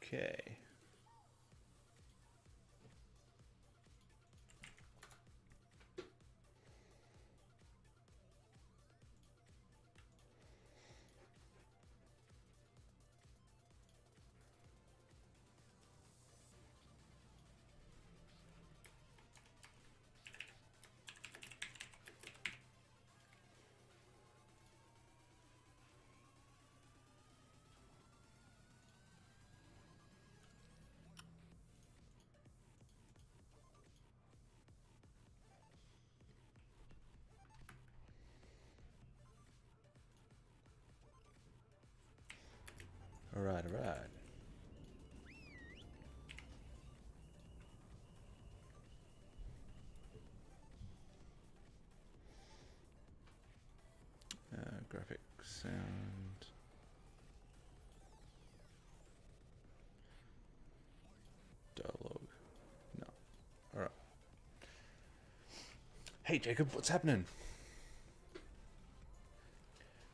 Okay. All right, all right. Graphic sound. Dialogue. No. All right. Hey, Jacob, what's happening?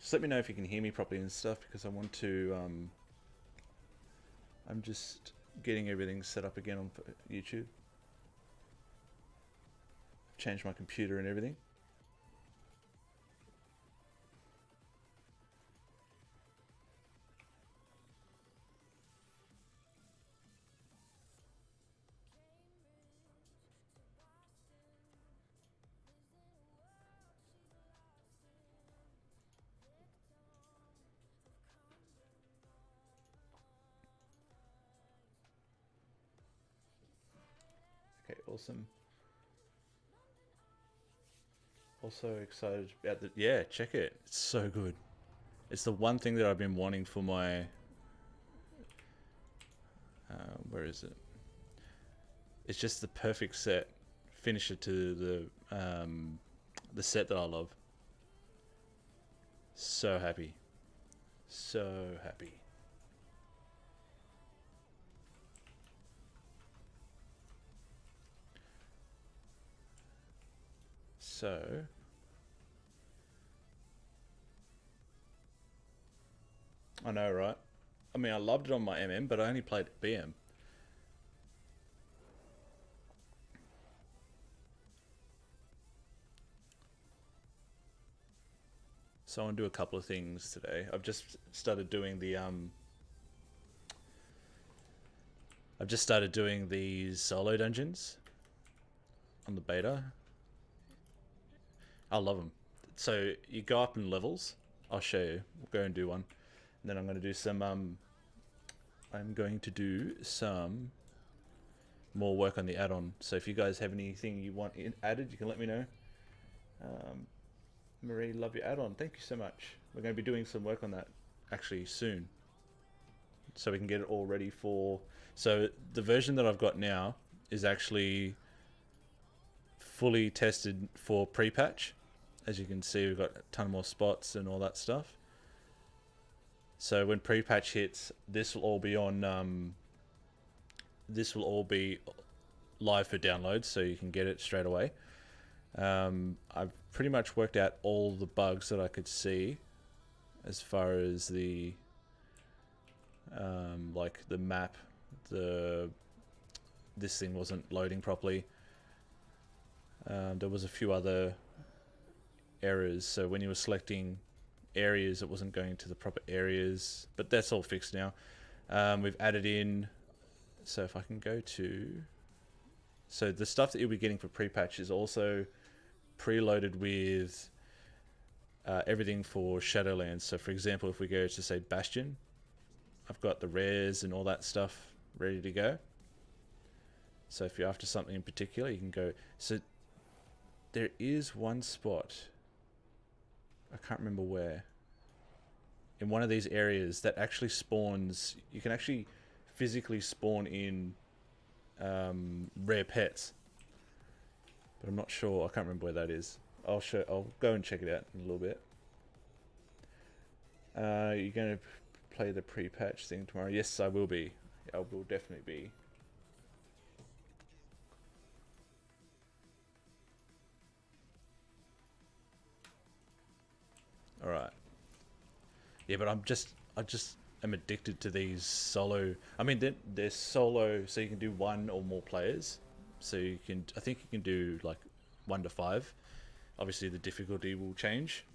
Just let me know if you can hear me properly and stuff, because I want to. I'm just getting everything set up again on YouTube. Changed my computer and everything. Okay, awesome. Also excited about the... Yeah, check it. It's so good. It's the one thing that I've been wanting for my... where is it? It's just the perfect set. Finisher to the set that I love. So happy. So happy. So... I know, right? I mean, I loved it on my MM, but I only played BM. So I want to do a couple of things today. I've just started doing the I've just started doing these solo dungeons on the beta. I love them. So you go up in levels. I'll show you. We'll go and do one. And then I'm going to do some more work on the add-on. So if you guys have anything you want added, you can let me know. Marie, love your add-on. Thank you so much. We're going to be doing some work on that actually soon, so we can get it all ready for... So the version that I've got now is actually fully tested for pre-patch. As you can see, we've got a ton more spots and all that stuff. So when pre-patch hits, this will all be on... this will all be live for download, so you can get it straight away. I've pretty much worked out all the bugs that I could see as far as the like the map, this thing wasn't loading properly. There was a few other errors, so when you were selecting areas, it wasn't going to the proper areas, but that's all fixed now. We've added in, so if I can go to, so the stuff that you'll be getting for pre-patch is also preloaded with everything for Shadowlands. So for example, if we go to say Bastion, I've got the rares and all that stuff ready to go. So if you're after something in particular, you can go. So there is one spot, I can't remember where, in one of these areas that actually spawns, you can actually physically spawn in rare pets, but I'm not sure. I can't remember where that is. I'll go and check it out in a little bit. You're going to play the pre-patch thing tomorrow? Yes, I will be. I will definitely be. All right. Yeah, but I just am addicted to these solo. I mean, they're solo, so you can do 1 or more players. So you can, I think you can do like 1 to 5. Obviously, the difficulty will change.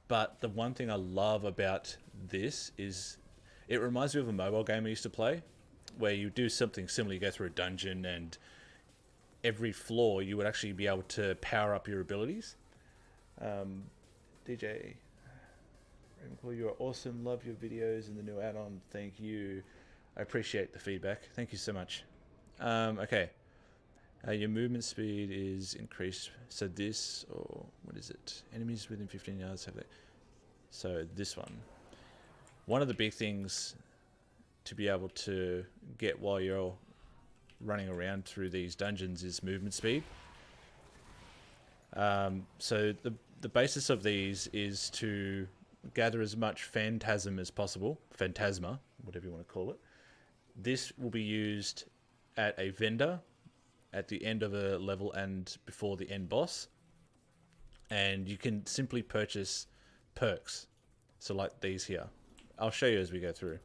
But the one thing I love about this is it reminds me of a mobile game I used to play, where you do something similar. You go through a dungeon, and every floor you would actually be able to power up your abilities. DJ, Ravenclaw, you are awesome. Love your videos and the new add-on. Thank you. I appreciate the feedback. Thank you so much. Okay. Your movement speed is increased. So this, or what is it? Enemies within 15 yards have that. So this one. One of the big things to be able to get while you're running around through these dungeons is movement speed. So the basis of these is to gather as much phantasm as possible. Phantasma, whatever you want to call it. This will be used at a vendor at the end of a level and before the end boss, and you can simply purchase perks, so like these here. I'll show you as we go through,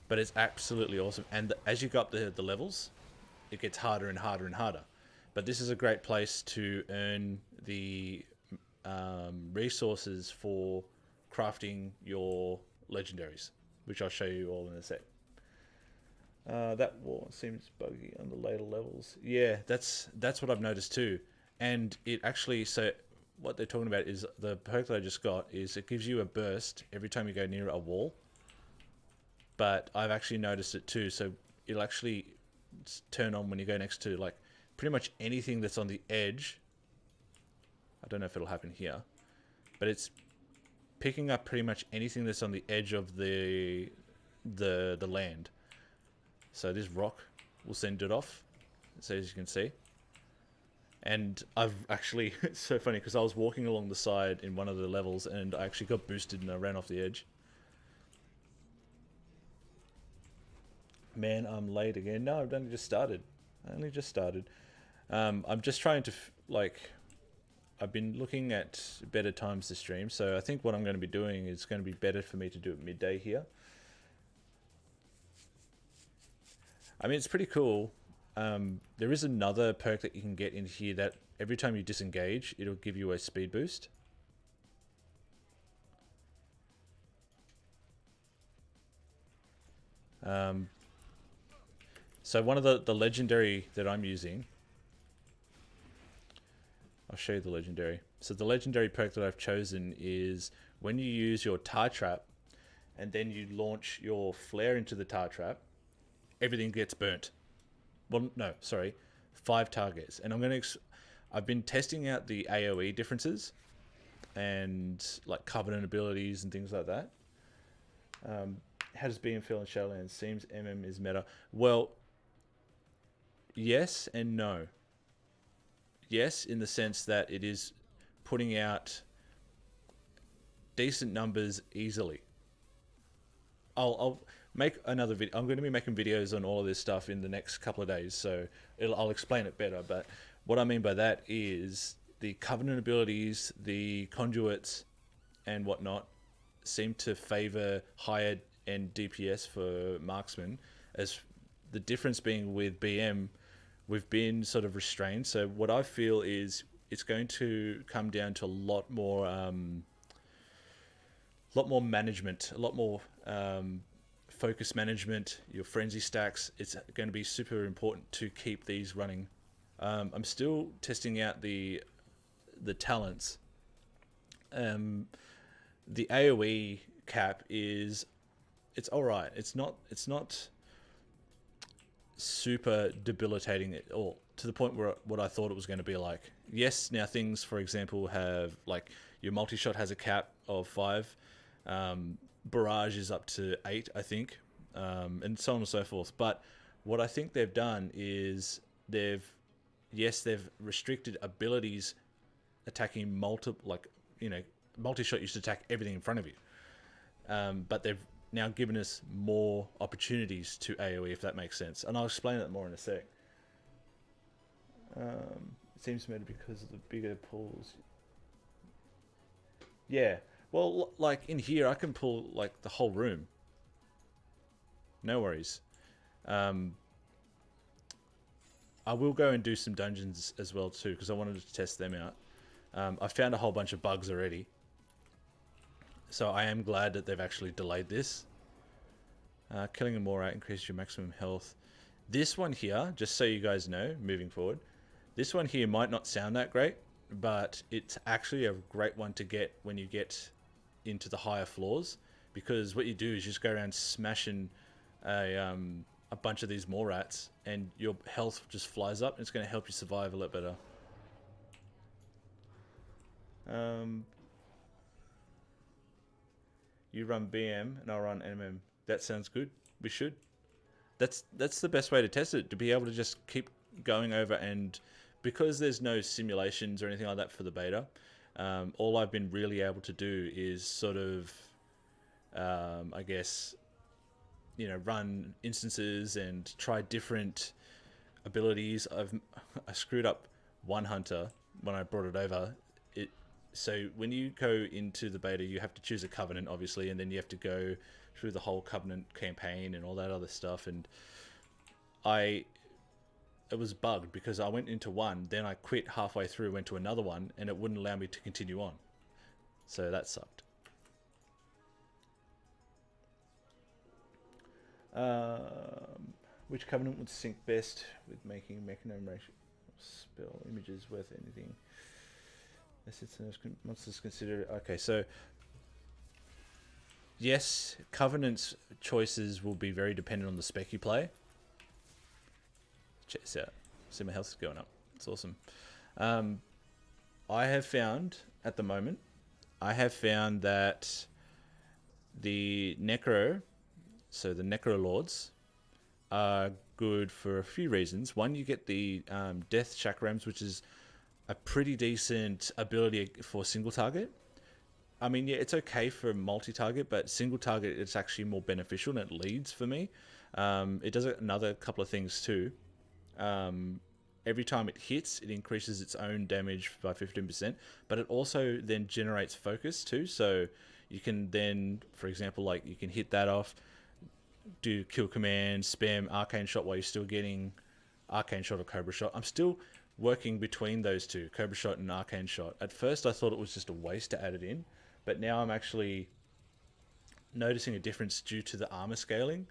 but it's absolutely awesome. And as you go up the levels, it gets harder and harder and harder, but this is a great place to earn the resources for crafting your legendaries, which I'll show you all in a sec. That wall seems buggy on the later levels. Yeah, that's what I've noticed too. And it actually, so what they're talking about is the perk that I just got is it gives you a burst every time you go near a wall. But I've actually noticed it too. So it'll actually turn on when you go next to like pretty much anything that's on the edge. I don't know if it'll happen here, but it's picking up pretty much anything that's on the edge of the land. So this rock will send it off, so as you can see. And I've actually, it's so funny because I was walking along the side in one of the levels and I actually got boosted and I ran off the edge. Man, I'm late again. No, I've only just started. I'm just trying to, I've been looking at better times to stream. So I think what I'm going to be doing is going to be better for me to do it midday here. I mean, it's pretty cool. There is another perk that you can get in here that every time you disengage, it'll give you a speed boost. So one of the legendary that I'm using, I'll show you the legendary. So the legendary perk that I've chosen is when you use your tar trap and then you launch your flare into the tar trap, everything gets burnt. Well, no, sorry, 5 targets. And I've been testing out the AoE differences and like covenant abilities and things like that. How does BM feel in Shadowlands? Seems MM is meta. Well, yes and no. Yes, in the sense that it is putting out decent numbers easily. I'll make another video. I'm going to be making videos on all of this stuff in the next couple of days, so I'll explain it better. But what I mean by that is the covenant abilities, the conduits, and whatnot seem to favor higher end DPS for marksmen. As the difference being with BM, we've been sort of restrained. So what I feel is it's going to come down to a lot more management, a lot more focus management, your frenzy stacks. It's going to be super important to keep these running. I'm still testing out the talents. The AoE cap it's all right. It's not super debilitating at all, to the point where what I thought it was going to be like. Yes, now things, for example, have like your multi-shot has a cap of 5. Barrage is up to 8, I think, and so on and so forth. But what I think they've done is they've restricted abilities attacking multi-shot used to attack everything in front of you, but they've now given us more opportunities to AoE, if that makes sense, and I'll explain that more in a sec. It seems meta because of the bigger pools. Yeah, Well, like in here, I can pull like the whole room. No worries. I will go and do some dungeons as well too, because I wanted to test them out. I found a whole bunch of bugs already. So I am glad that they've actually delayed this. Killing a more out increases your maximum health. This one here, just so you guys know, moving forward, this one here might not sound that great, but it's actually a great one to get when you get into the higher floors, because what you do is just go around smashing a bunch of these more rats, and your health just flies up, and it's going to help you survive a lot better. You run BM and I'll run MM. That sounds good. We should. That's the best way to test it, to be able to just keep going over, and because there's no simulations or anything like that for the beta, all I've been really able to do is sort of, I guess, you know, run instances and try different abilities. I screwed up one hunter when I brought it over. So when you go into the beta, you have to choose a covenant, obviously, and then you have to go through the whole covenant campaign and all that other stuff. And it was bugged because I went into one, then I quit halfway through, went to another one, and it wouldn't allow me to continue on. So that sucked. Which covenant would sync best with making mechanome ratio spell images worth anything? Monsters considered. Okay, so yes, Covenant's choices will be very dependent on the spec you play. Check this out. See, my health is going up. It's awesome. I have found, at the moment, that the Necro, so the Necro Lords, are good for a few reasons. One, you get the Death Chakrams, which is a pretty decent ability for single target. I mean, yeah, it's okay for multi-target, but single target, it's actually more beneficial, and it leads for me. It does another couple of things too. Every time it hits, it increases its own damage by 15%, but it also then generates focus too. So you can then, for example, like you can hit that off, do kill command, spam arcane shot while you're still getting arcane shot or cobra shot. I'm still working between those two, cobra shot and arcane shot. At first I thought it was just a waste to add it in, but now I'm actually noticing a difference due to the armor scaling,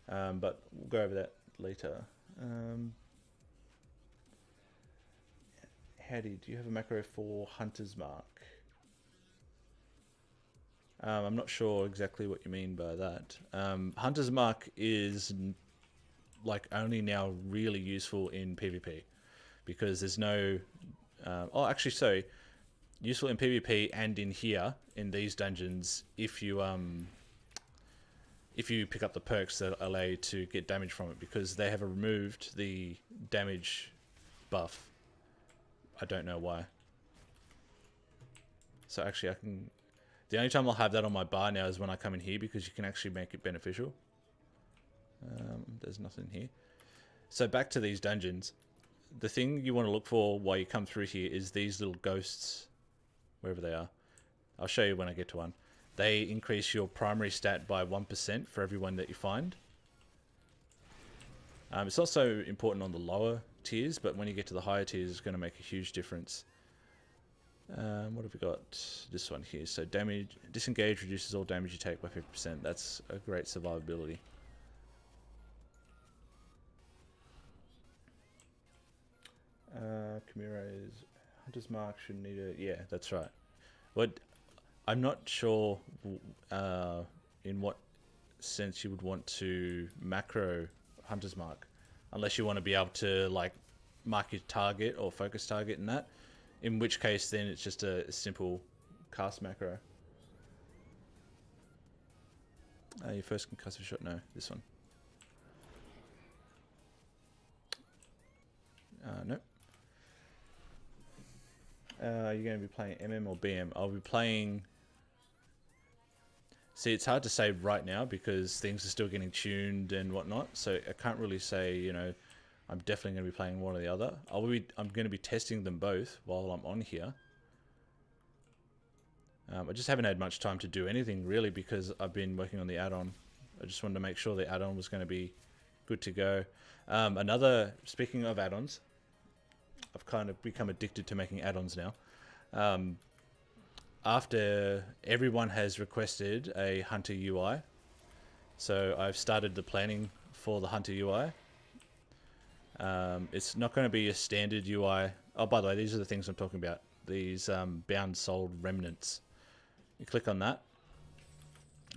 but we'll go over that later. Howdy, do you have a macro for Hunter's Mark? I'm not sure exactly what you mean by that. Hunter's Mark is like only now really useful in PvP, because there's no... oh, actually, sorry. Useful in PvP and in here, in these dungeons, if you pick up the perks that allow you to get damage from it, because they have removed the damage buff. I don't know why. So actually I can... The only time I'll have that on my bar now is when I come in here, because you can actually make it beneficial. There's nothing here. So back to these dungeons. The thing you want to look for while you come through here is these little ghosts, wherever they are. I'll show you when I get to one. They increase your primary stat by 1% for every one that you find. It's also important on the lower tiers, but when you get to the higher tiers, it's going to make a huge difference. What have we got? This one here. So damage, disengage reduces all damage you take by 50%. That's a great survivability. Kamiro's Hunter's Mark should need a... Yeah, that's right. But I'm not sure in what sense you would want to macro Hunter's Mark, unless you want to be able to like mark your target or focus target in that. In which case, then it's just a simple cast macro. Your first concussive shot? No, this one. Nope. You're going to be playing MM or BM? I'll be playing... See, it's hard to say right now because things are still getting tuned and whatnot. So I can't really say, you know, I'm definitely going to be playing one or the other. I'm going to be testing them both while I'm on here. I just haven't had much time to do anything really because I've been working on the add-on. I just wanted to make sure the add-on was going to be good to go. Speaking of add-ons, I've kind of become addicted to making add-ons now. After everyone has requested a Hunter UI, so I've started the planning for the Hunter UI. It's not going to be a standard UI. Oh, by the way, these are the things I'm talking about. These bound soul remnants. You click on that,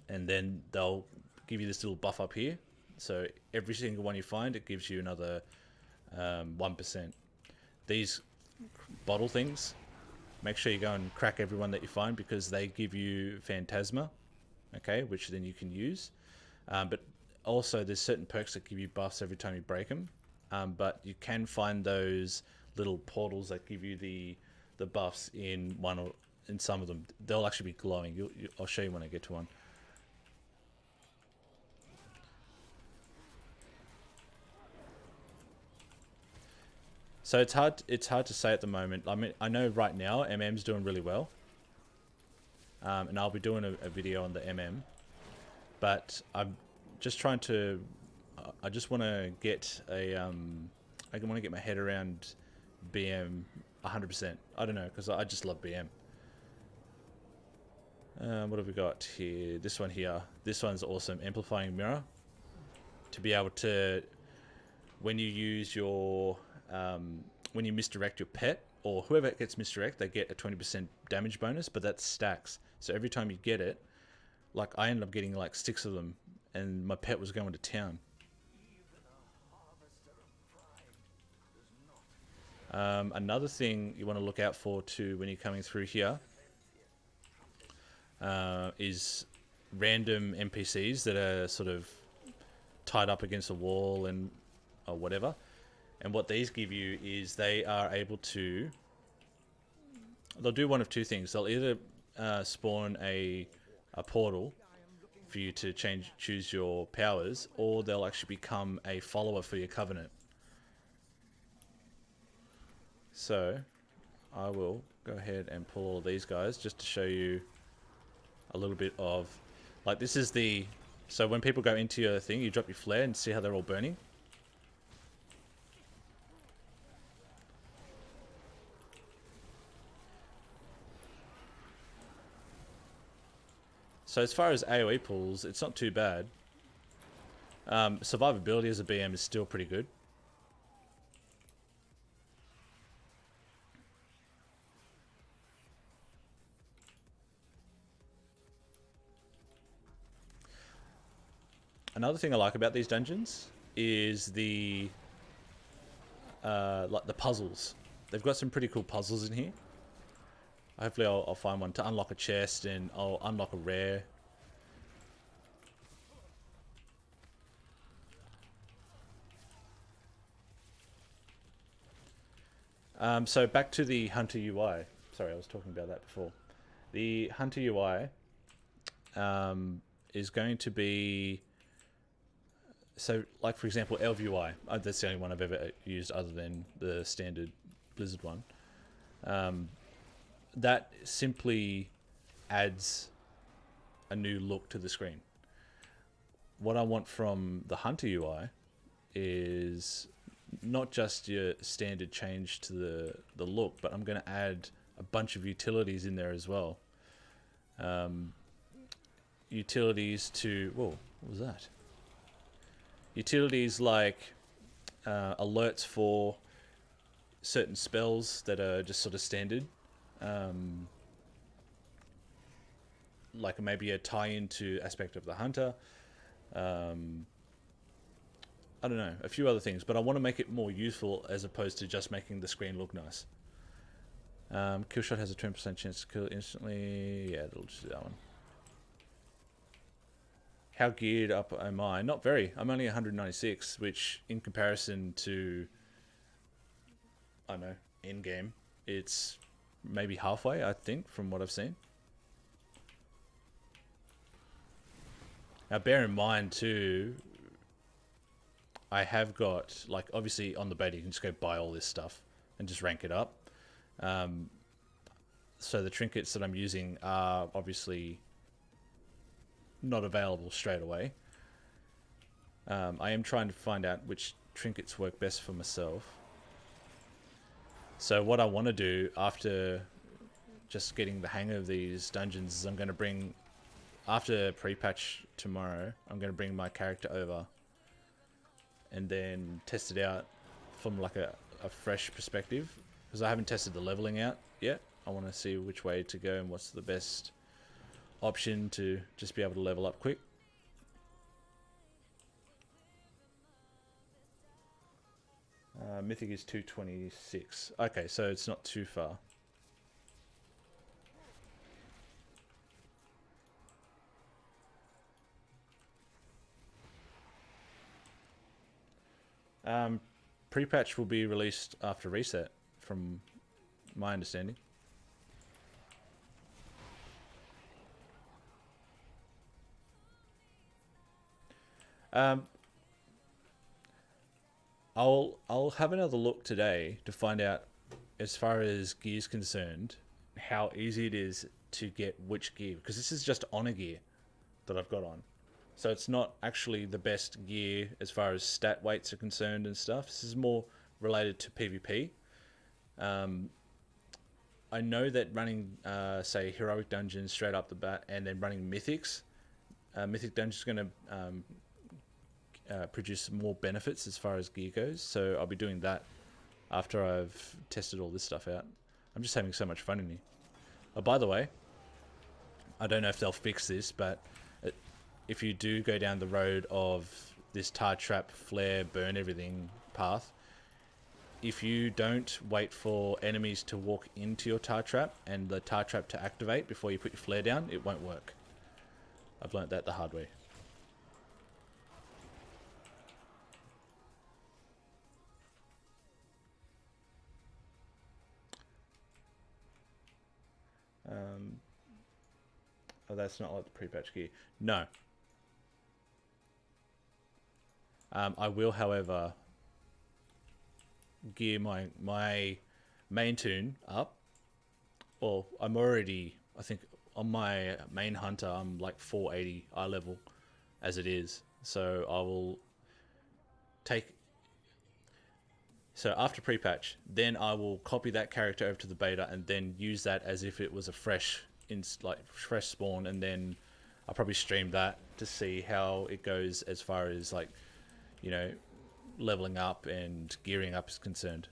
and then they'll give you this little buff up here. So every single one you find, it gives you another 1%. These bottle things, make sure you go and crack everyone that you find because they give you Phantasma, okay, which then you can use. But also there's certain perks that give you buffs every time you break them. But you can find those little portals that give you the buffs in one or in some of them. They'll actually be glowing. I'll show you when I get to one. So it's hard to say at the moment. I mean, I know right now MM's doing really well, and I'll be doing a video on the MM. But I'm just trying to. I just want to get a. I want to get my head around BM 100%. I don't know because I just love BM. What have we got here? This one here. This one's awesome. Amplifying mirror. To be able to, when you use your, when you misdirect your pet or whoever gets misdirect, they get a 20% damage bonus, but that stacks. So every time you get it, like I ended up getting like 6 of them, and my pet was going to town. Another thing you want to look out for too when you're coming through here is random NPCs that are sort of tied up against a wall and or whatever. And what these give you is they are able to. They'll do one of two things. They'll either spawn a portal for you to choose your powers, or they'll actually become a follower for your covenant. So I will go ahead and pull all of these guys just to show you a little bit of, like, this is the, so when people go into your thing, you drop your flare and see how they're all burning. So as far as AoE pulls, it's not too bad. Survivability as a BM is still pretty good. Another thing I like about these dungeons is the like the puzzles. They've got some pretty cool puzzles in here. Hopefully I'll find one to unlock a chest, and I'll unlock a rare. So back to the Hunter UI. Sorry, I was talking about that before. The Hunter UI is going to be, so like for example, Elf UI. That's the only one I've ever used other than the standard Blizzard one. That simply adds a new look to the screen. What I want from the Hunter UI is not just your standard change to the look, but I'm going to add a bunch of utilities in there as well. Utilities to, whoa, what was that? Utilities like alerts for certain spells that are just sort of standard. Like maybe a tie-in to Aspect of the Hunter. I don't know, a few other things, but I want to make it more useful as opposed to just making the screen look nice. Killshot has a 20% chance to kill instantly. Yeah, that'll just do that one. How geared up am I? Not very. I'm only 196, which in comparison to, I don't know, endgame, it's maybe halfway, I think, from what I've seen. Now, bear in mind, too, I have got, like, obviously on the beta, you can just go buy all this stuff and just rank it up. so the trinkets that I'm using are obviously not available straight away. I am trying to find out which trinkets work best for myself. So what I want to do after just getting the hang of these dungeons is I'm going to bring, after pre-patch tomorrow, I'm going to bring my character over and then test it out from like a fresh perspective, because I haven't tested the leveling out yet. I want to see which way to go and what's the best option to just be able to level up quick. Mythic is 226. Okay, so it's not too far. Pre-patch will be released after reset, from my understanding. I'll have another look today to find out, as far as gear's concerned, how easy it is to get which gear, because this is just honor gear that I've got on. So it's not actually the best gear as far as stat weights are concerned and stuff. This is more related to PvP. I know that running, say, heroic dungeons straight up the bat, and then running mythics, mythic dungeons is going to produce more benefits as far as gear goes. So I'll be doing that after I've tested all this stuff out. I'm just having so much fun in here. Oh, by the way, I don't know if they'll fix this, but if you do go down the road of this tar trap, flare, burn everything path, if you don't wait for enemies to walk into your tar trap and the tar trap to activate before you put your flare down, it won't work. I've learnt that the hard way. Oh, that's not like the pre-patch gear. No. I will, however, gear my main tune up. Well, I'm already, I think, on my main hunter, I'm like 480 eye level as it is. So I will take... So after pre-patch, then I will copy that character over to the beta and then use that as if it was a fresh spawn, and then I'll probably stream that to see how it goes as far as, like, you know, leveling up and gearing up is concerned.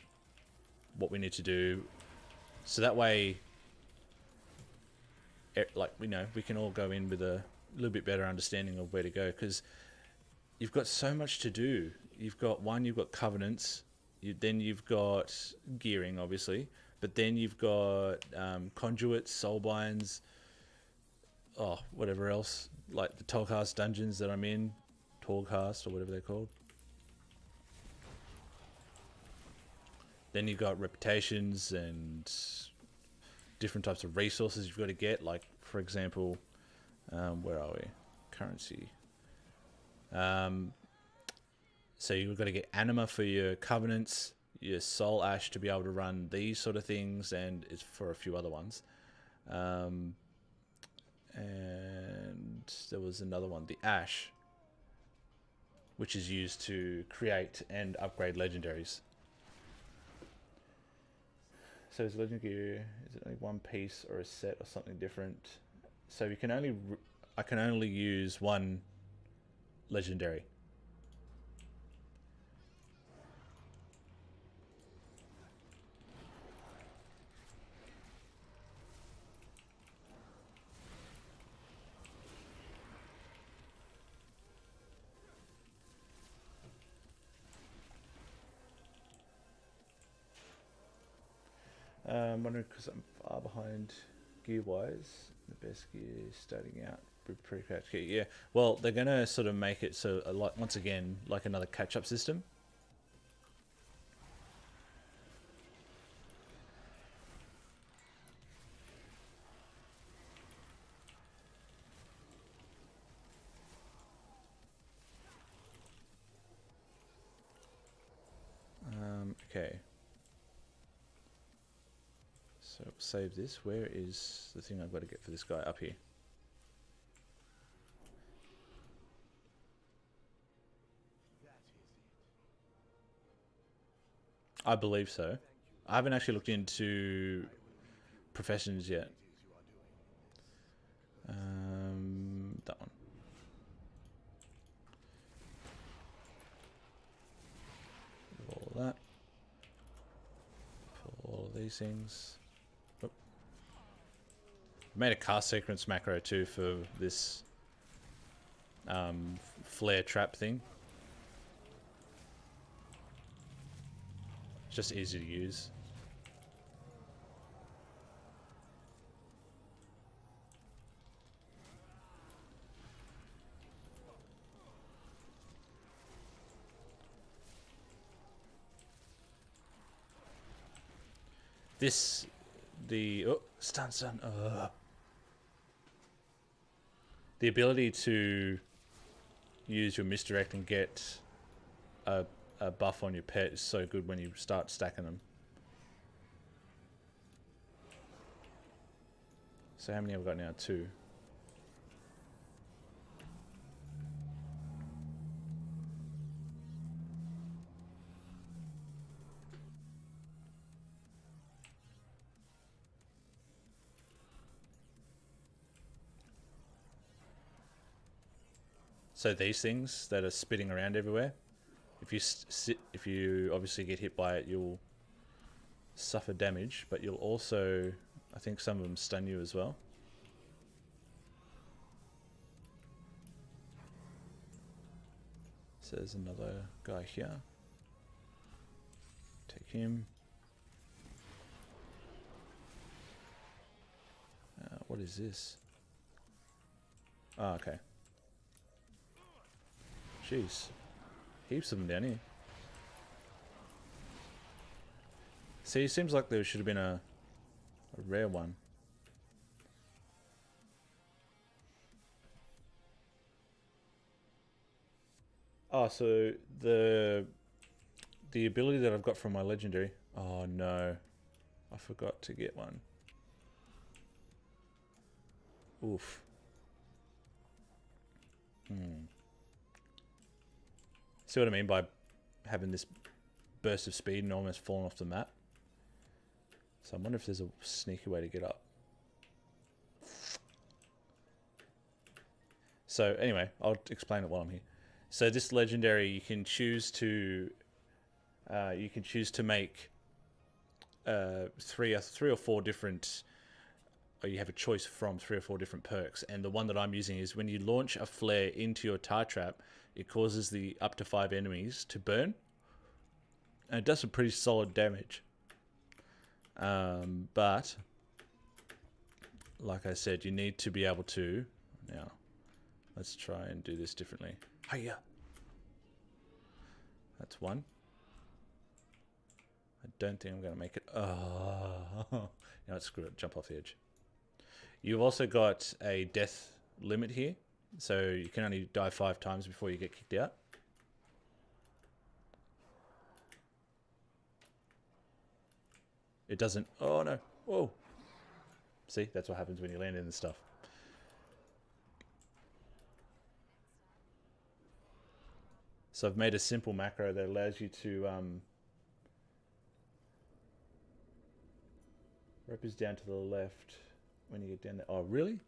What we need to do, so that way, like, you know, we can all go in with a little bit better understanding of where to go, because you've got so much to do. You've got covenants, then you've got gearing, obviously, but then you've got conduits, soulbinds, whatever else, like the Torghast dungeons that I'm in, Torghast or whatever they're called. Then you've got reputations and different types of resources you've got to get, like, for example, where are we? Currency. So you've got to get anima for your covenants, your soul ash to be able to run these sort of things, and it's for a few other ones. And there was another one, the ash, which is used to create and upgrade legendaries. So is legend gear, is it only one piece or a set or something different? So you can only, I can only use one legendary. I'm wondering, because I'm far behind gear-wise. The best gear is starting out with pre-patch gear. Yeah, well, they're going to sort of make it so, once again, like another catch-up system. Okay. So save this. Where is the thing I've got to get for this guy? Up here. I believe so. I haven't actually looked into professions yet. That one. All that. For all of these things. Oh. I made a cast sequence macro too for this flare trap thing. It's just easy to use. Stun. The ability to use your misdirect and get a buff on your pet is so good when you start stacking them. So how many have we got now? 2. So these things that are spitting around everywhere, if you obviously get hit by it, you'll suffer damage, but you'll also, I think some of them stun you as well. So there's another guy here. Take him. What is this? Oh, okay. Jeez. Heaps of them down here. See, it seems like there should have been a rare one. Oh, so the ability that I've got from my legendary. Oh no. I forgot to get one. Oof. See what I mean by having this burst of speed and almost falling off the map? So I wonder if there's a sneaky way to get up. So anyway, I'll explain it while I'm here. So this legendary, you can choose to make 3 or 4 different, or you have a choice from 3 or 4 different perks. And the one that I'm using is when you launch a flare into your tar trap, it causes the up to 5 enemies to burn. And it does some pretty solid damage. But, like I said, you need to be able to... Now, let's try and do this differently. Hiya! That's one. I don't think I'm going to make it. Oh, you know, screw it. Jump off the edge. You've also got a death limit here. So you can only die 5 times before you get kicked out. It doesn't... Oh, no. Whoa. See, that's what happens when you land in the stuff. So I've made a simple macro that allows you to... Rope is down to the left when you get down there. Oh, really?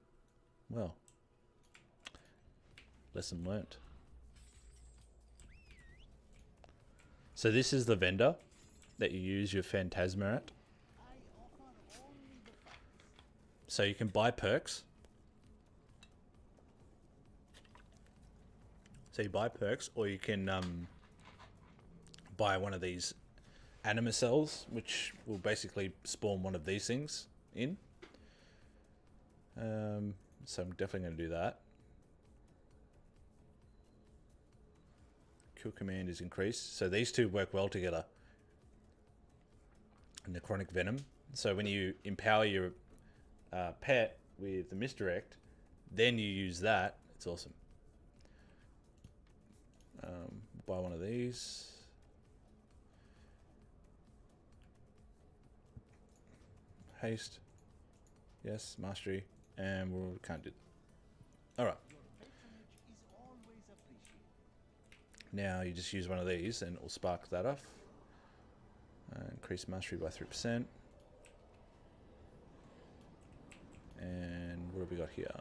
Well... Lesson learnt. So this is the vendor that you use your Phantasma at. So you can buy perks. So you buy perks, or you can buy one of these anima cells, which will basically spawn one of these things in. So I'm definitely going to do that. Kill command is increased. So these two work well together. Necrotic Venom. So when you empower your pet with the misdirect, then you use that. It's awesome. Buy one of these. haste. Yes, mastery. And we can't do... Alright. Now you just use one of these and it will spark that off. Increase mastery by 3%. And what have we got here?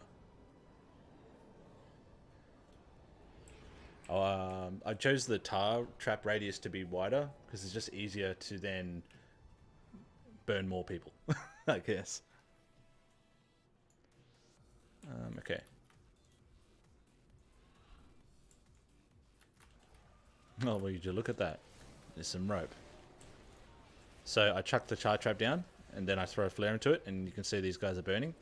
I chose the tar trap radius to be wider because it's just easier to then burn more people, I guess. Okay. Oh, well, you just look at that. There's some rope. So I chuck the char trap down, and then I throw a flare into it, and you can see these guys are burning.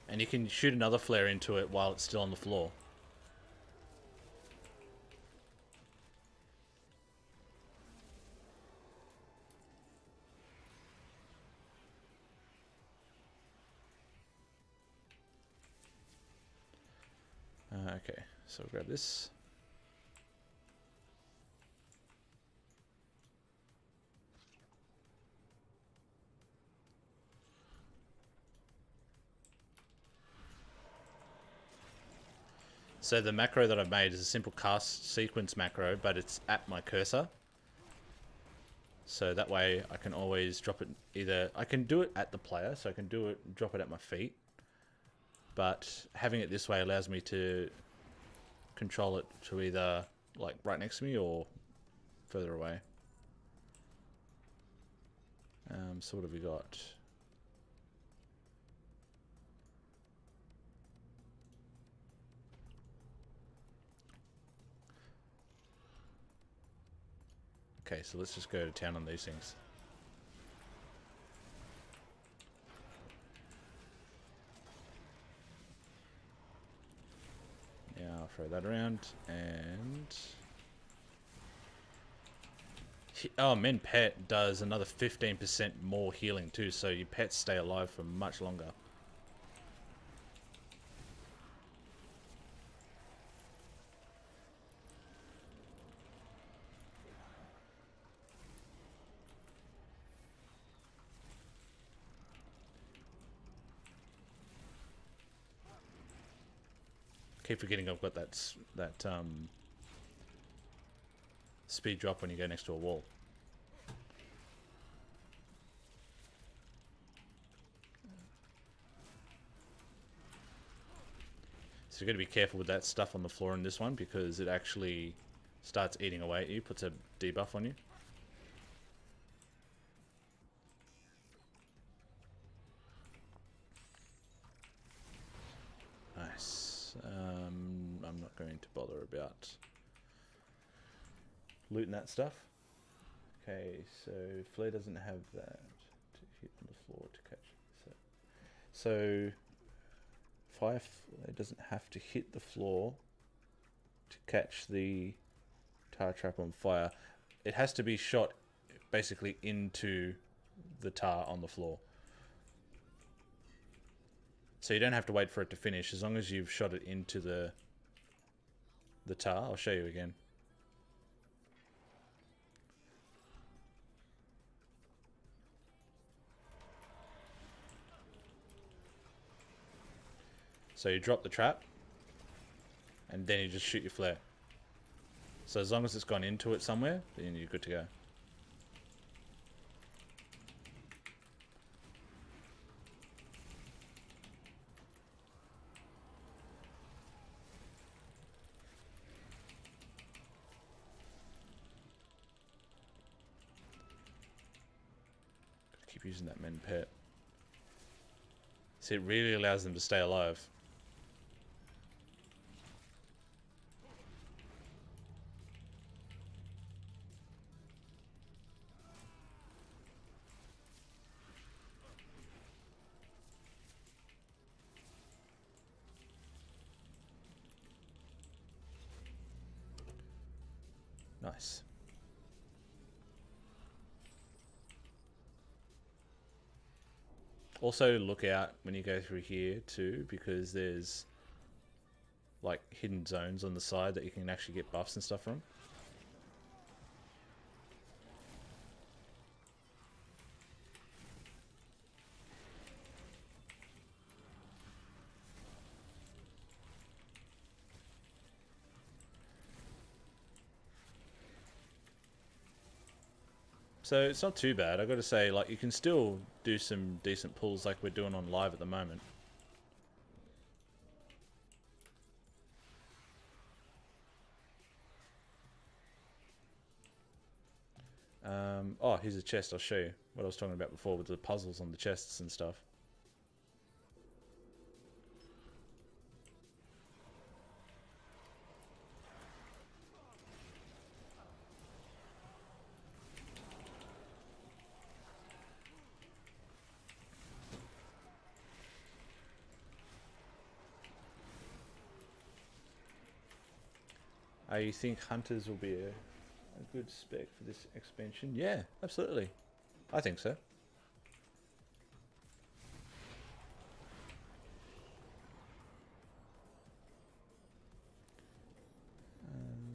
And you can shoot another flare into it while it's still on the floor. Okay, so I'll grab this. So the macro that I've made is a simple cast sequence macro, but it's at my cursor. So that way I can always drop it either... I can do it at the player, so I can do it, drop it at my feet. But having it this way allows me to control it to either like right next to me or further away. So what have we got? Okay, so let's just go to town on these things. Now I'll throw that around and... Oh, Min Pet does another 15% more healing too, so your pets stay alive for much longer. Keep forgetting I've got that speed drop when you go next to a wall. So you've got to be careful with that stuff on the floor in this one because it actually starts eating away at you, puts a debuff on you. Nice. I'm not going to bother about looting that stuff. Okay, so Flare doesn't have that to hit on the floor to catch. So Fire doesn't have to hit the floor to catch the tar trap on fire. It has to be shot basically into the tar on the floor. So you don't have to wait for it to finish as long as you've shot it into the tar. I'll show you again. So you drop the trap, and then you just shoot your flare. So as long as it's gone into it somewhere, then you're good to go. Keep using that men pet. See, it really allows them to stay alive. Nice. Also look out when you go through here too, because there's like hidden zones on the side that you can actually get buffs and stuff from. So it's not too bad. I got to say, like, you can still do some decent pulls like we're doing on live at the moment. Oh, here's a chest. I'll show you what I was talking about before with the puzzles on the chests and stuff. You think hunters will be a good spec for this expansion? Yeah, absolutely. I think so.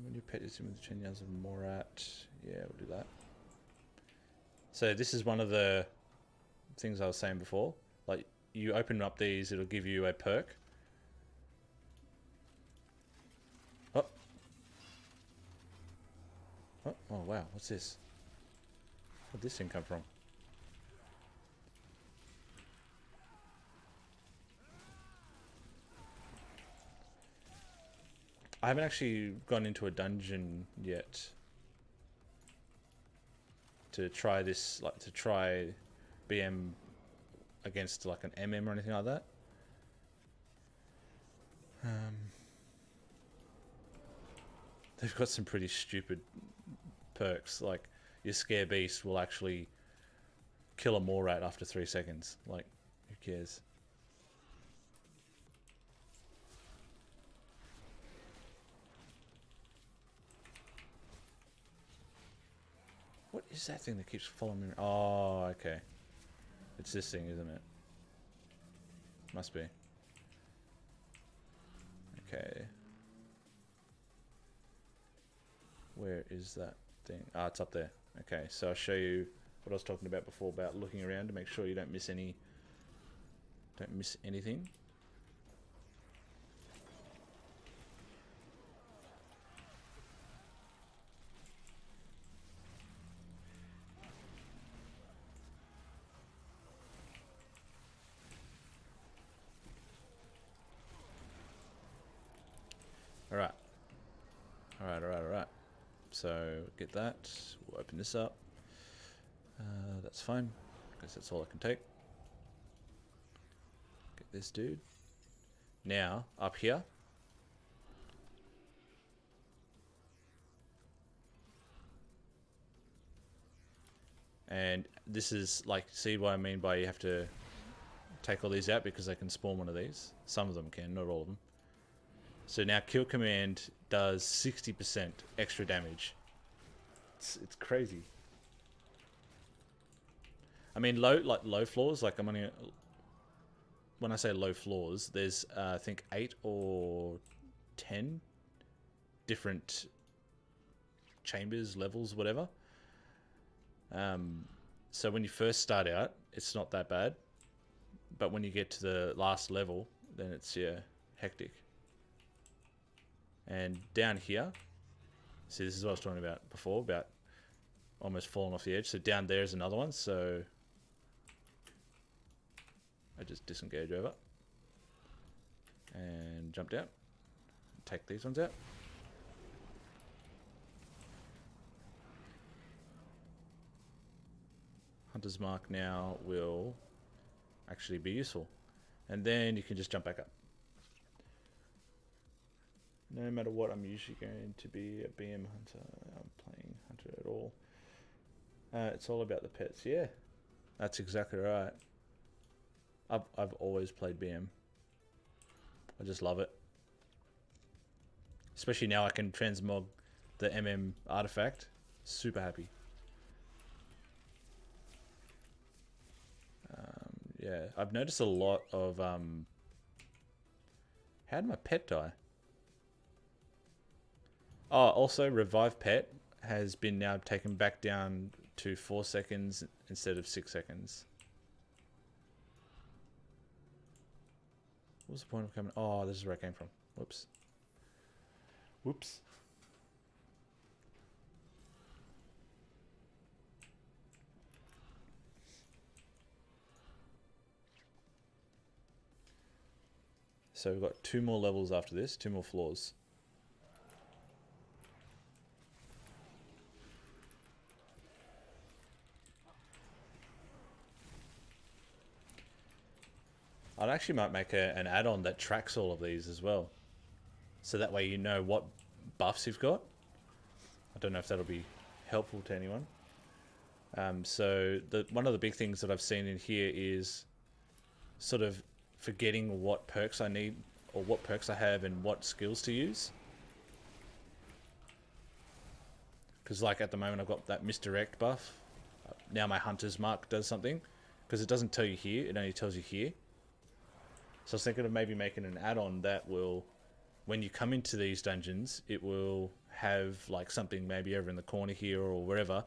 When your pet is in with 10 yards of Morat, yeah, we'll do that. So this is one of the things I was saying before. Like, you open up these, it'll give you a perk. Oh, wow, what's this? Where'd this thing come from? I haven't actually gone into a dungeon yet to try this, like to try BM against like an MM or anything like that. They've got some pretty stupid perks, like your Scare Beast will actually kill a Morat after 3 seconds. Like, who cares? What is that thing that keeps following me? Oh, okay. It's this thing, isn't it? Must be. Okay. Where is that thing? Ah, it's up there. Okay, so I'll show you what I was talking about before about looking around to make sure you don't miss anything. Alright. Alright. So, get that. We'll open this up. That's fine. I guess that's all I can take. Get this dude. Now, up here. And this is, like, see what I mean by you have to take all these out because they can spawn one of these. Some of them can, not all of them. So now kill command does 60% extra damage. It's crazy. I mean, low floors, like when I say low floors, there's I think 8 or 10 different chambers, levels, whatever. So when you first start out, it's not that bad, but when you get to the last level, then it's hectic. And down here, see, this is what I was talking about before, about almost falling off the edge. So down there is another one, so I just disengage over and jump down, take these ones out. Hunter's Mark now will actually be useful. And then you can just jump back up. No matter what, I'm usually going to be a BM hunter. I'm playing hunter at all. It's all about the pets. Yeah, that's exactly right. I've always played BM. I just love it. Especially now I can transmog the MM artifact. Super happy. Yeah, I've noticed a lot of... How did my pet die? Oh, also revive pet has been now taken back down to 4 seconds instead of 6 seconds. What was the point of coming? Oh, this is where I came from. Whoops. Whoops. So we've got 2 more levels after this, 2 more floors. I actually might make an add-on that tracks all of these as well. So that way you know what buffs you've got. I don't know if that'll be helpful to anyone. So one of the big things that I've seen in here is sort of forgetting what perks I need or what perks I have and what skills to use. Because like at the moment I've got that misdirect buff. Now my hunter's mark does something. Because it doesn't tell you here, it only tells you here. So I was thinking of maybe making an add-on that will, when you come into these dungeons, it will have like something maybe over in the corner here or wherever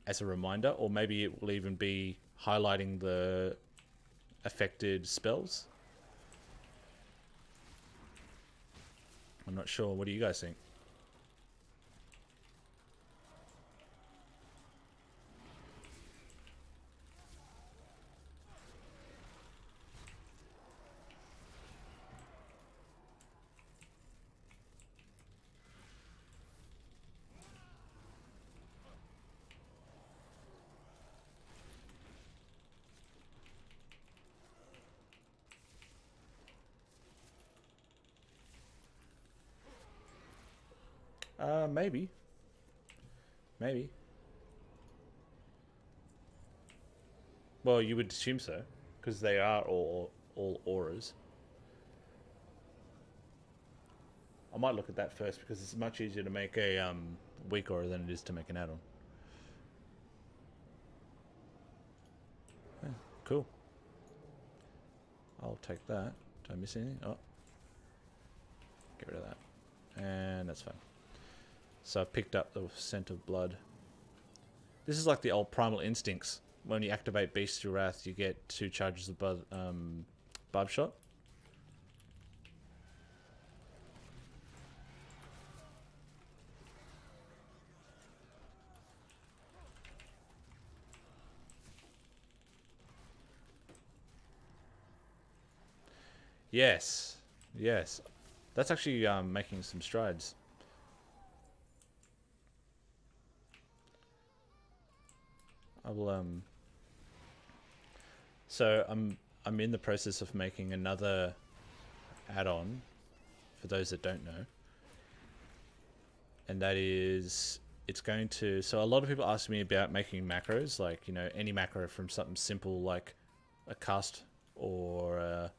as a reminder, or maybe it will even be highlighting the affected spells. I'm not sure. What do you guys think? Maybe. Maybe. Well, you would assume so, because they are all auras. I might look at that first because it's much easier to make a weak aura than it is to make an add-on. Yeah, cool. I'll take that. Did I miss anything? Oh. Get rid of that. And that's fine. So I've picked up the scent of blood. This is like the old primal instincts. When you activate Bestial Wrath, you get 2 charges of barb shot. Yes, yes. That's actually making some strides. I will so I'm in the process of making another add-on for those that don't know. And that is, it's going to, so a lot of people ask me about making macros, like, you know, any macro from something simple like a cast or a,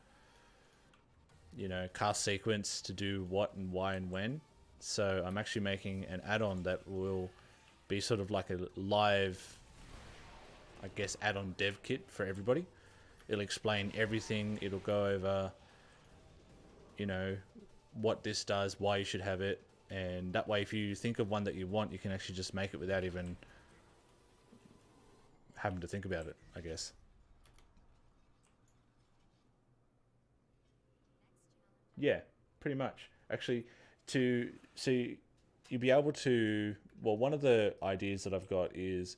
you know, cast sequence to do what and why and when. So I'm actually making an add-on that will be sort of like a live, I guess, add-on dev kit for everybody. It'll explain everything. It'll go over, you know, what this does, why you should have it. And that way, if you think of one that you want, you can actually just make it without even having to think about it, I guess. Yeah, pretty much. Actually, to see, you'll be able to, well, one of the ideas that I've got is,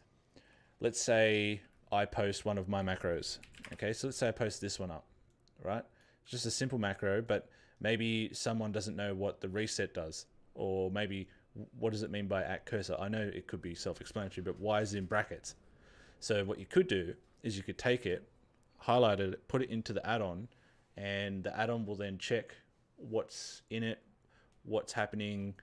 let's say I post one of my macros. Okay, so let's say I post this one up, right? It's just a simple macro, but maybe someone doesn't know what the reset does, or maybe what does it mean by at cursor? I know it could be self-explanatory, but why is it in brackets? So what you could do is you could take it, highlight it, put it into the add-on, and the add-on will then check what's in it, what's happening,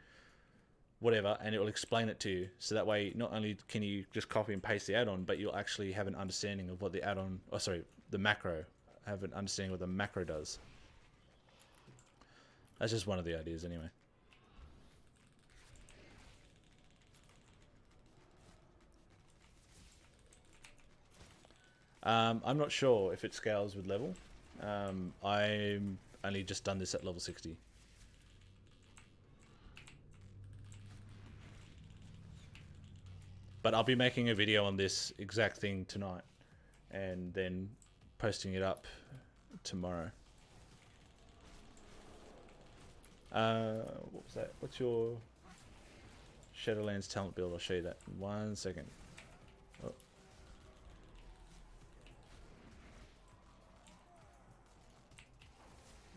whatever, and it will explain it to you. So that way, not only can you just copy and paste the add-on, but you'll actually have an understanding of what the add-on, oh sorry, the macro, have an understanding of what the macro does. That's just one of the ideas anyway. I'm not sure if it scales with level. I'm only just done this at level 60. But I'll be making a video on this exact thing tonight, and then posting it up tomorrow. What was that? What's your Shadowlands talent build? I'll show you that in 1 second. Oh.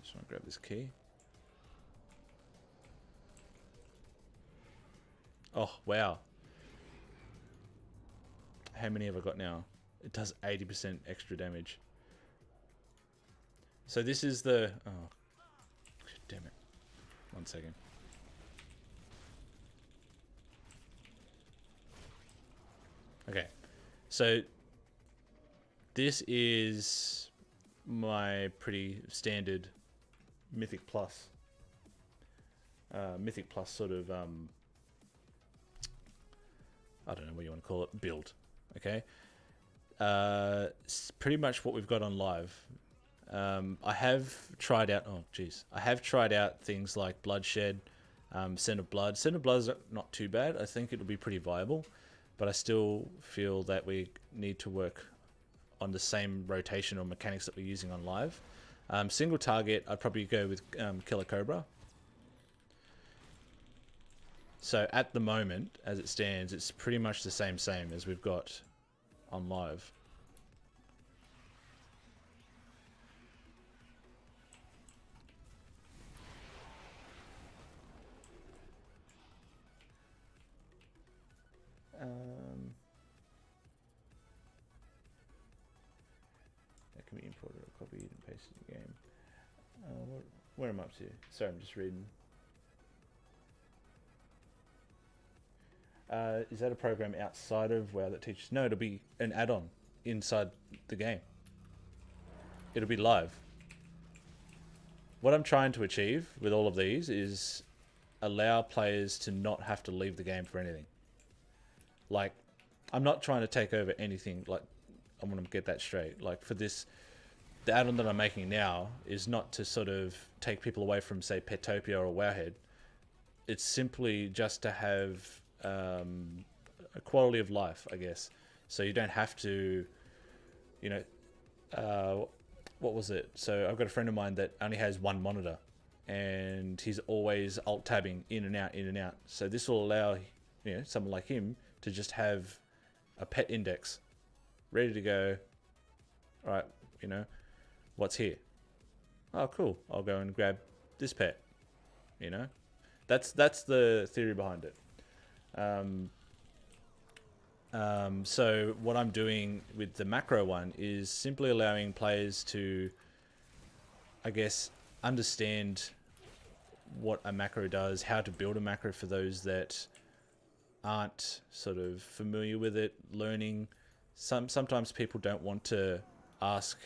Just want to grab this key. Oh, wow. How many have I got now? It does 80% extra damage. So this is the... Oh, damn it. 1 second. Okay. So this is my pretty standard Mythic Plus. Mythic Plus sort of... I don't know what you want to call it, build. Okay, pretty much what we've got on live. I have tried out. Oh, geez, I have tried out things like Bloodshed, Scent of Blood. Scent of Blood is not too bad. I think it'll be pretty viable, but I still feel that we need to work on the same rotation or mechanics that we're using on live. Single target, I'd probably go with Killer Cobra. So at the moment, as it stands, it's pretty much the same as we've got on live. That can be imported or copied and pasted in the game. Where am I up to? Sorry, I'm just reading. Is that a program outside of WoW that teaches? No, it'll be an add-on inside the game. It'll be live. What I'm trying to achieve with all of these is allow players to not have to leave the game for anything. Like, I'm not trying to take over anything. Like, I want to get that straight. Like, for this, the add-on that I'm making now is not to sort of take people away from, say, Petopia or Wowhead. It's simply just to have a quality of life, I guess. So you don't have to, you know, what was it? So I've got a friend of mine that only has one monitor, and he's always alt-tabbing in and out, in and out. So this will allow, you know, someone like him to just have a pet index ready to go. All right, you know, what's here? Oh, cool. I'll go and grab this pet. You know, that's the theory behind it. So what I'm doing with the macro one is simply allowing players to, I guess, understand what a macro does, how to build a macro for those that aren't sort of familiar with it, learning. Sometimes people don't want to ask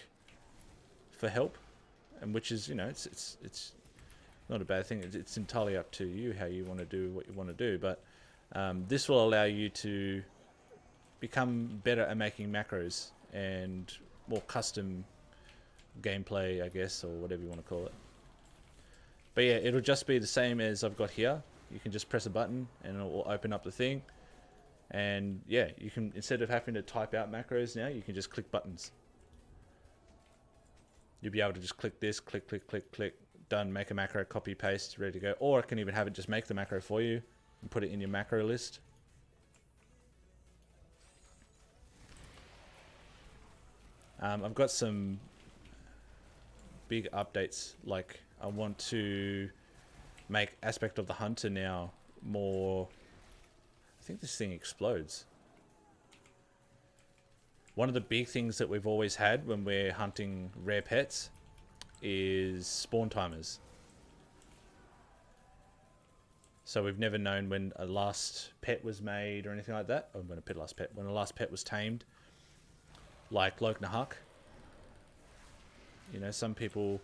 for help, and which is, you know, it's not a bad thing. It's entirely up to you how you want to do what you want to do, but this will allow you to become better at making macros and more custom gameplay, I guess, or whatever you want to call it. But yeah, it'll just be the same as I've got here. You can just press a button and it will open up the thing. And yeah, you can, instead of having to type out macros now, you can just click buttons. You'll be able to just click this, click, done, make a macro, copy, paste, ready to go. Or I can even have it just make the macro for you and put it in your macro list. I've got some big updates. Like, I want to make Aspect of the Hunter now more... I think this thing explodes. One of the big things that we've always had when we're hunting rare pets is spawn timers. So we've never known when a last pet was made or anything like that. Oh, when a last pet was tamed. Like Loknahuk. You know, some people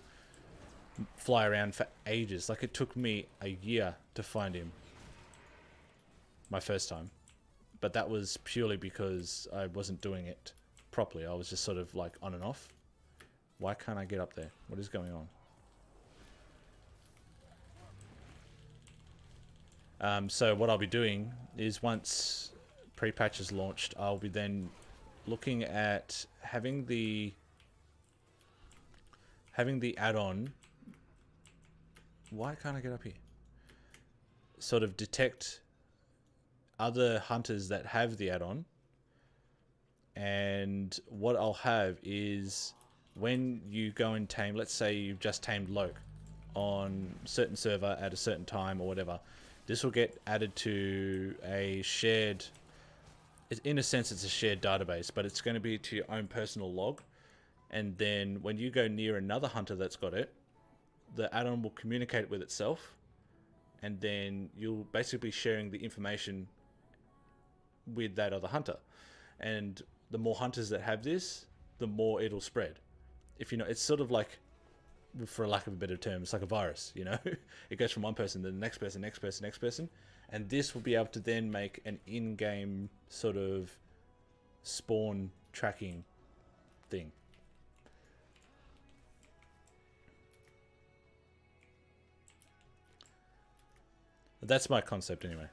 fly around for ages. Like, it took me a year to find him. My first time. But that was purely because I wasn't doing it properly. I was just sort of like on and off. Why can't I get up there? What is going on? So what I'll be doing is, once pre-patch is launched, I'll be then looking at having the add-on. Why can't I get up here? Sort of detect other hunters that have the add-on, and what I'll have is when you go and tame, let's say you've just tamed Loke on a certain server at a certain time or whatever, this will get added to a shared, in a sense it's a shared database, but it's going to be to your own personal log. And then when you go near another hunter that's got it, the add-on will communicate with itself, and then you'll basically be sharing the information with that other hunter. And the more hunters that have this, the more it'll spread. If you know, it's sort of like, for lack of a better term, it's like a virus, you know? It goes from one person to the next person, next person, next person. And this will be able to then make an in-game sort of spawn tracking thing. That's my concept anyway.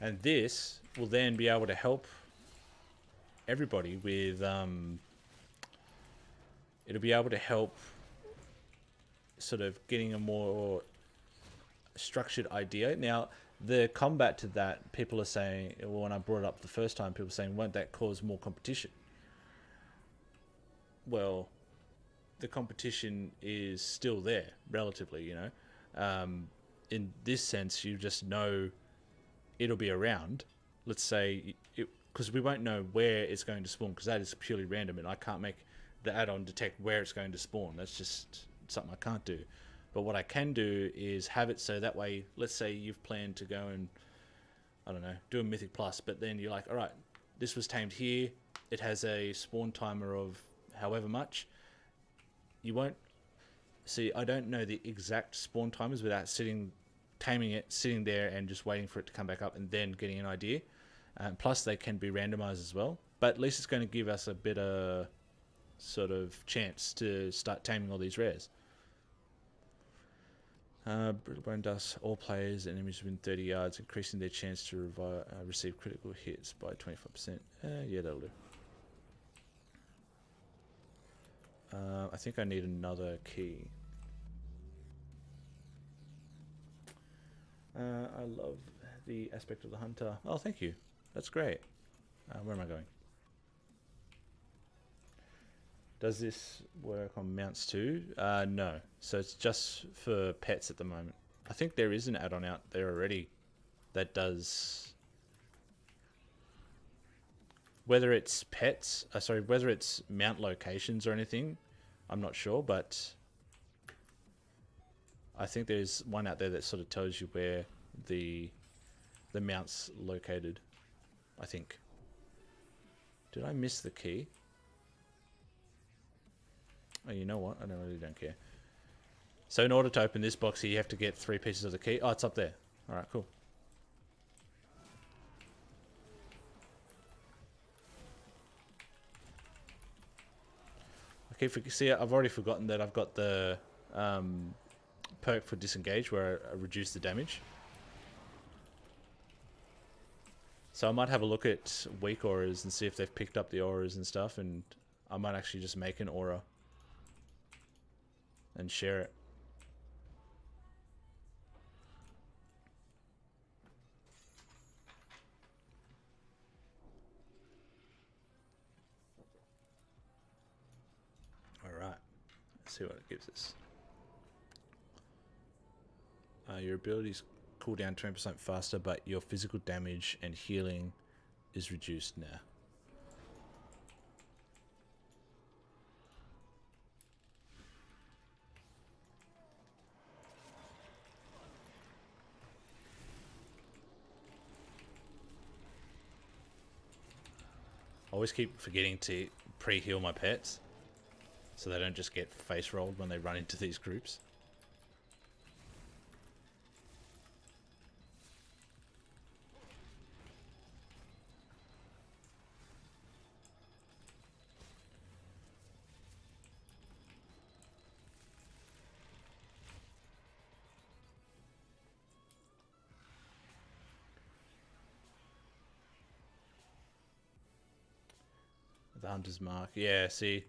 And this will then be able to help everybody with, it'll be able to help sort of getting a more structured idea. Now, the combat to that, people are saying, well, when I brought it up the first time, people were saying, won't that cause more competition? Well, the competition is still there, relatively, you know. In this sense, you just know it'll be around. Let's say, because we won't know where it's going to spawn, because that is purely random, and I can't make the add-on detect where it's going to spawn. That's just something I can't do. But what I can do is have it so that way, let's say you've planned to go and, I don't know, do a Mythic Plus, but then you're like, all right, this was tamed here. It has a spawn timer of however much. You won't see, I don't know the exact spawn timers without taming it, sitting there and just waiting for it to come back up and then getting an idea. Plus they can be randomized as well, but at least it's going to give us a better sort of chance to start taming all these rares. Brittle Bone Dust, all players and enemies within 30 yards, increasing their chance to receive critical hits by 25%. Yeah, that'll do. I think I need another key. I love the aspect of the hunter. Oh, thank you. That's great. Where am I going? Does this work on mounts too? No. So it's just for pets at the moment. I think there is an add-on out there already that does... Whether it's pets... whether it's mount locations or anything, I'm not sure, but... I think there's one out there that sort of tells you where the mount's located, I think. Did I miss the key? Oh, you know what? I really don't care. So in order to open this box here, you have to get 3 pieces of the key. Oh, it's up there. Alright, cool. Okay, see, I've already forgotten that I've got the perk for disengage where I reduce the damage. So I might have a look at weak auras and see if they've picked up the auras and stuff, and I might actually just make an aura and share it. Alright, let's see what it gives us. Your abilities cool down 20% faster, but your physical damage and healing is reduced now. I always keep forgetting to pre-heal my pets so they don't just get face rolled when they run into these groups. the hunter's mark. Yeah, see,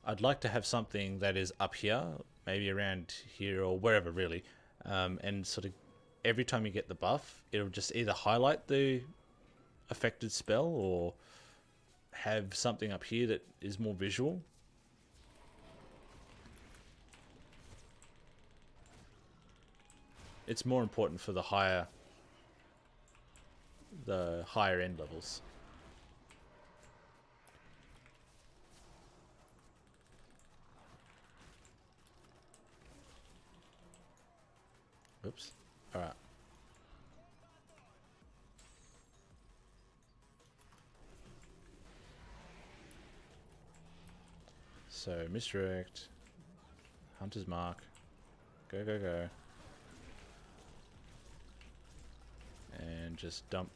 I'd like to have something that is up here, maybe around here or wherever really, and sort of every time you get the buff, it'll just either highlight the affected spell or have something up here that is more visual. It's more important for the higher end levels. Oops. Alright. So, misdirect. Hunter's mark. Go, go, go. And just dump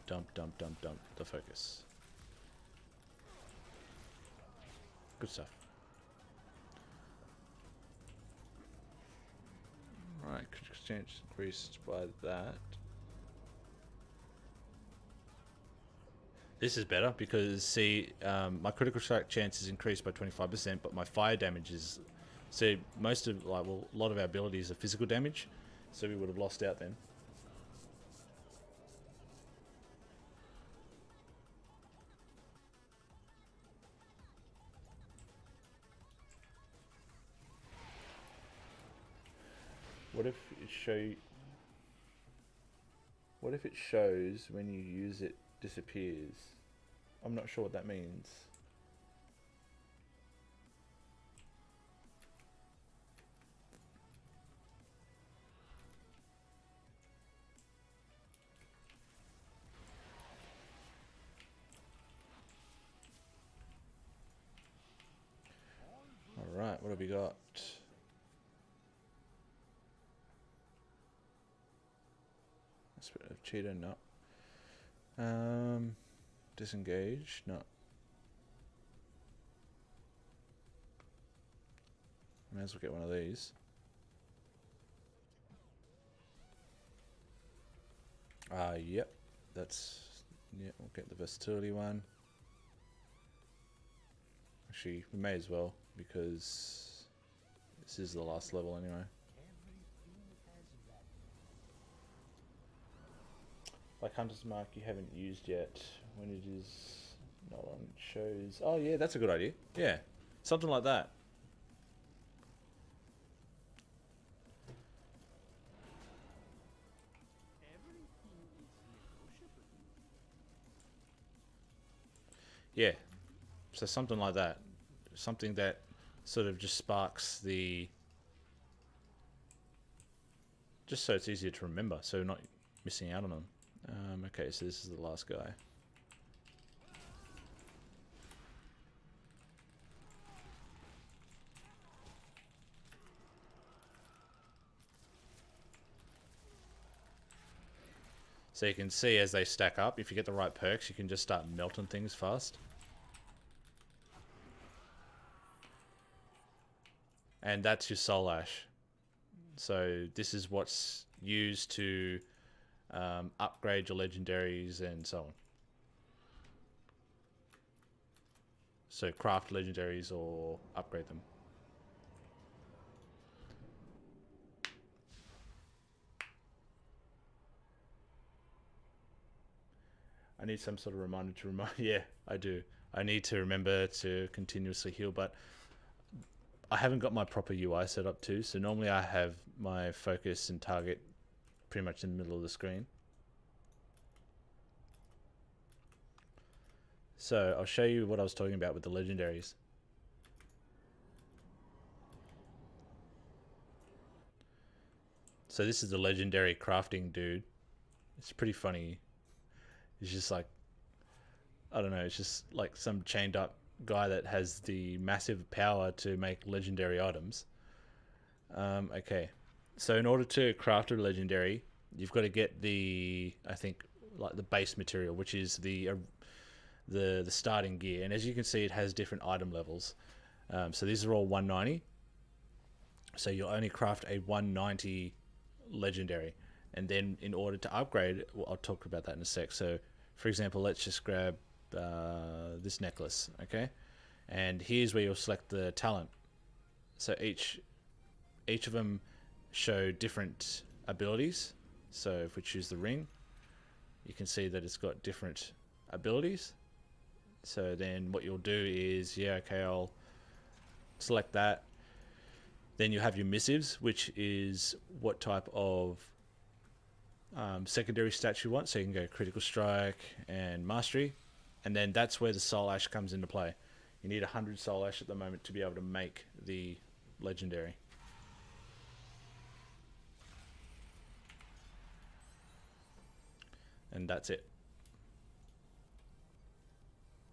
the focus. Good stuff. Right, critical exchange increased by that. This is better because, see, my critical strike chance is increased by 25%, but my fire damage is... See, most of, like, well, a lot of our abilities are physical damage, so we would have lost out then. What if it shows when you use it disappears? I'm not sure what that means. All right, what have we got? Spirit of cheetah, no. Disengage, no. May as well get one of these. Yep. That's, yeah, we'll get the versatility one. Actually, we may as well, because this is the last level anyway. Like Hunter's Mark you haven't used yet, when it is not on, it shows... Oh yeah, that's a good idea. Yeah, something like that. Yeah, so something like that. Something that sort of just sparks the... Just so it's easier to remember, so not missing out on them. Okay, so this is the last guy. So you can see as they stack up, if you get the right perks, you can just start melting things fast. And that's your Soul Ash. So this is what's used to upgrade your legendaries and so on. So craft legendaries or upgrade them. I need some sort of reminder to remind... Yeah, I do. I need to remember to continuously heal, but I haven't got my proper UI set up too. So normally I have my focus and target pretty much in the middle of the screen. So I'll show you what I was talking about with the legendaries. So this is the legendary crafting dude. It's pretty funny. He's just like, I don't know, it's just like some chained up guy that has the massive power to make legendary items. Okay, so in order to craft a legendary, you've got to get the, I think, like the base material, which is the starting gear. And as you can see, it has different item levels. So these are all 190. So you'll only craft a 190 legendary. And then in order to upgrade, well, I'll talk about that in a sec. So for example, let's just grab this necklace, okay? And here's where you'll select the talent. So each of them show different abilities. So if we choose the ring, you can see that it's got different abilities. So then what you'll do is, yeah, okay, I'll select that. Then you have your missives, which is what type of secondary stats you want. So you can go critical strike and mastery. And then that's where the soul ash comes into play. You need 100 soul ash at the moment to be able to make the legendary. And that's it.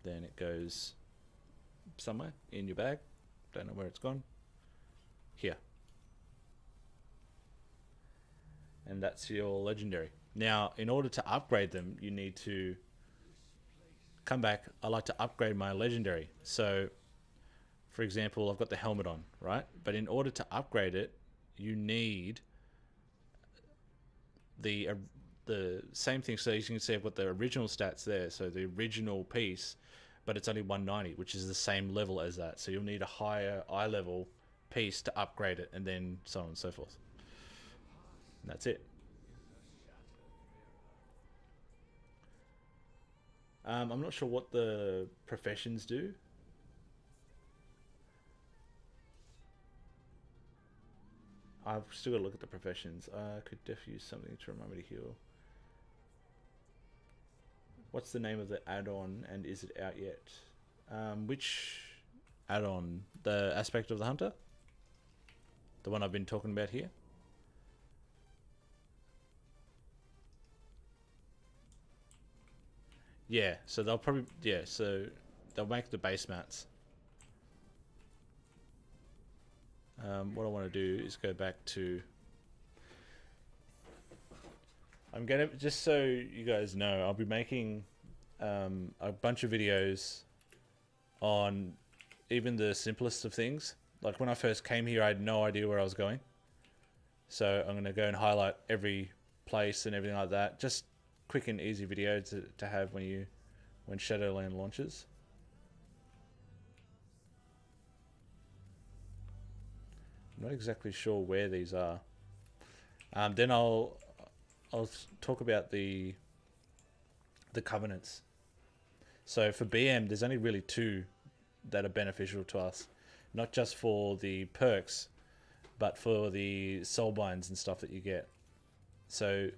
Then it goes somewhere in your bag. Don't know where it's gone. Here. And that's your legendary. Now, in order to upgrade them, you need to come back. I like to upgrade my legendary. So, for example, I've got the helmet on, right? But in order to upgrade it, you need the same thing. So you can see I've got the original stats there. So the original piece, but it's only 190, which is the same level as that. So you'll need a higher eye level piece to upgrade it, and then so on and so forth. And that's it. I'm not sure what the professions do. I've still got to look at the professions. I could definitely use something to remind me to heal. What's the name of the add-on, and is it out yet? Which add-on? The aspect of the hunter? The one I've been talking about here? Yeah, so they'll probably, yeah, so they'll make the base mats. What I want to do is go back to, I'm gonna, just so you guys know, I'll be making a bunch of videos on even the simplest of things. Like when I first came here, I had no idea where I was going. So I'm gonna go and highlight every place and everything like that. Just quick and easy video to have when Shadowland launches. I'm not exactly sure where these are. Then I'll talk about the covenants. So for BM, there's only really two that are beneficial to us, not just for the perks, but for the soul binds and stuff that you get. So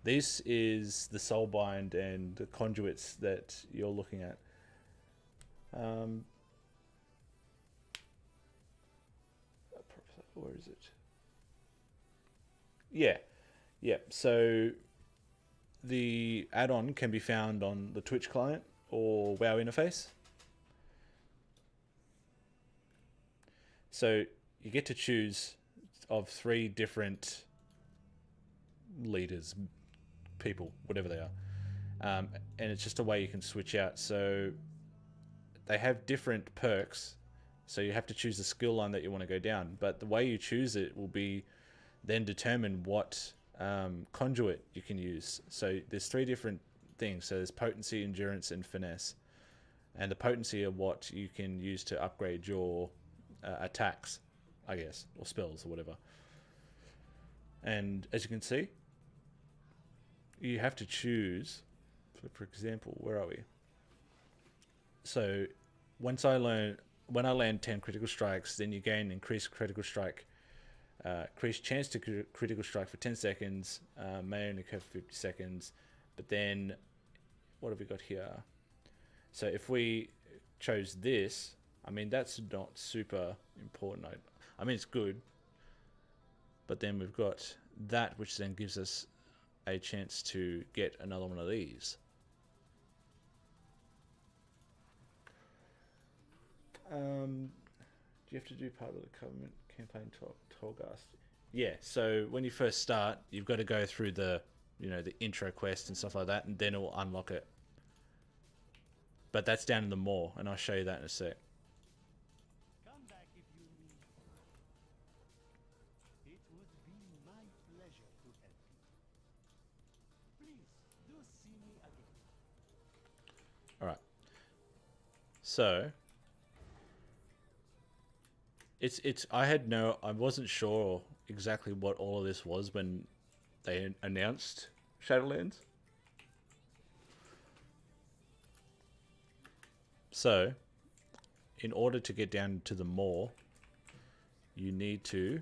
this is the soul bind and the conduits that you're looking at. Where is it? Yeah. So the add-on can be found on the Twitch client or WoW interface. So you get to choose of 3 different leaders, people, whatever they are. And it's just a way you can switch out. So they have different perks. So you have to choose the skill line that you want to go down. But the way you choose it will be then determine what conduit you can use. So there's 3 different things. So there's potency, endurance, and finesse. And the potency are what you can use to upgrade your attacks, I guess, or spells or whatever. And as you can see, you have to choose, for example, where are we? So when I land 10 critical strikes, then you gain increased critical strike, increased chance to critical strike for 10 seconds, may only occur for 50 seconds. But then, what have we got here? So if we chose this, I mean, that's not super important. I mean, it's good. But then we've got that, which then gives us a chance to get another one of these. Do you have to do part of the government campaign Torghast? Yeah, so when you first start, you've got to go through the intro quest and stuff like that, and then it will unlock it. But that's down in the maw, and I'll show you that in a sec. Come back if you need. It would be my pleasure to help you. Please do see me again. Alright, So I wasn't sure exactly what all of this was when they announced Shadowlands. So, in order to get down to the moor, you need to...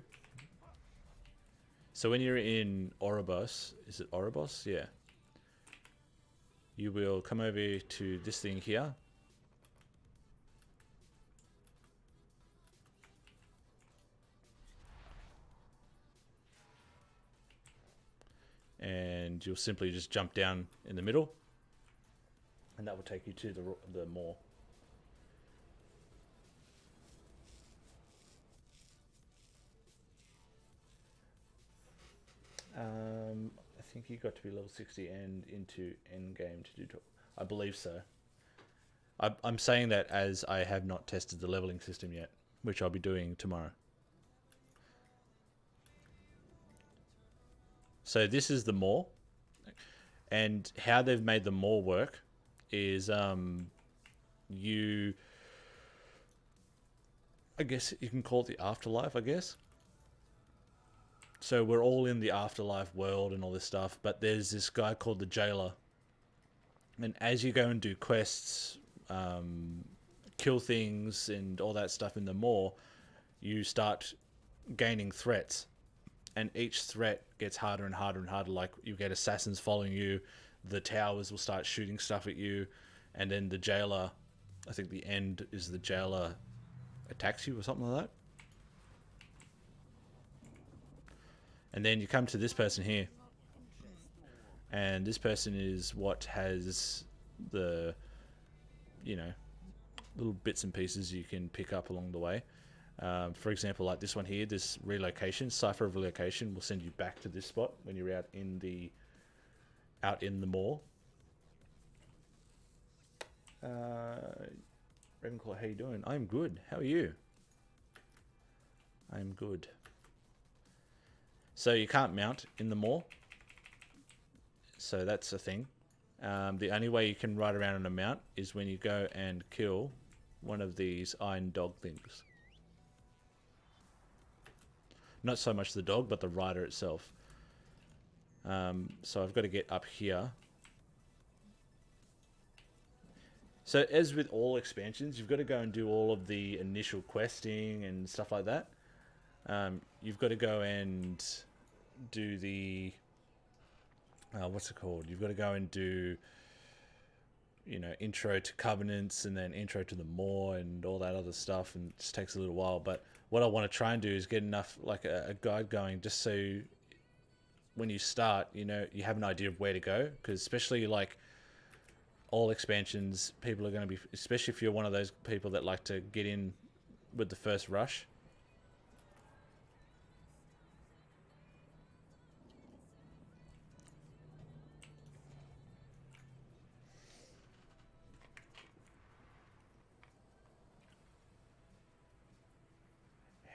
So when you're in Oribos, is it Oribos? Yeah. You will come over to this thing here. And you'll simply just jump down in the middle. And that will take you to the moor. I think you got to be level 60 and into endgame to do... I believe so. I'm saying that as I have not tested the leveling system yet, which I'll be doing tomorrow. So this is the moor. And how they've made the moor work is you... I guess you can call it the afterlife, I guess. So we're all in the afterlife world and all this stuff, but there's this guy called the jailer. And as you go and do quests, kill things and all that stuff in the moor, you start gaining threats. And each threat gets harder and harder and harder. Like, you get assassins following you, the towers will start shooting stuff at you, and then the jailer, I think the end is the jailer attacks you or something like that. And then you come to this person here. And this person is what has the, you know, little bits and pieces you can pick up along the way. For example, like this one here, this relocation, cipher of relocation will send you back to this spot when you're out in the moor. Ravenclaw, how you doing? I'm good. How are you? I'm good. So you can't mount in the moor. So that's a thing. The only way you can ride around on a mount is when you go and kill one of these iron dog things. Not so much the dog, but the rider itself. So I've got to get up here. So as with all expansions, you've got to go and do all of the initial questing and stuff like that. You've got to go and do the... what's it called? You've got to go and do, you know, intro to covenants and then intro to the moor and all that other stuff, and it just takes a little while. But what I want to try and do is get enough, like a guide going, just so when you start, you know, you have an idea of where to go. Because especially like all expansions, people are going to be, especially if you're one of those people that like to get in with the first rush.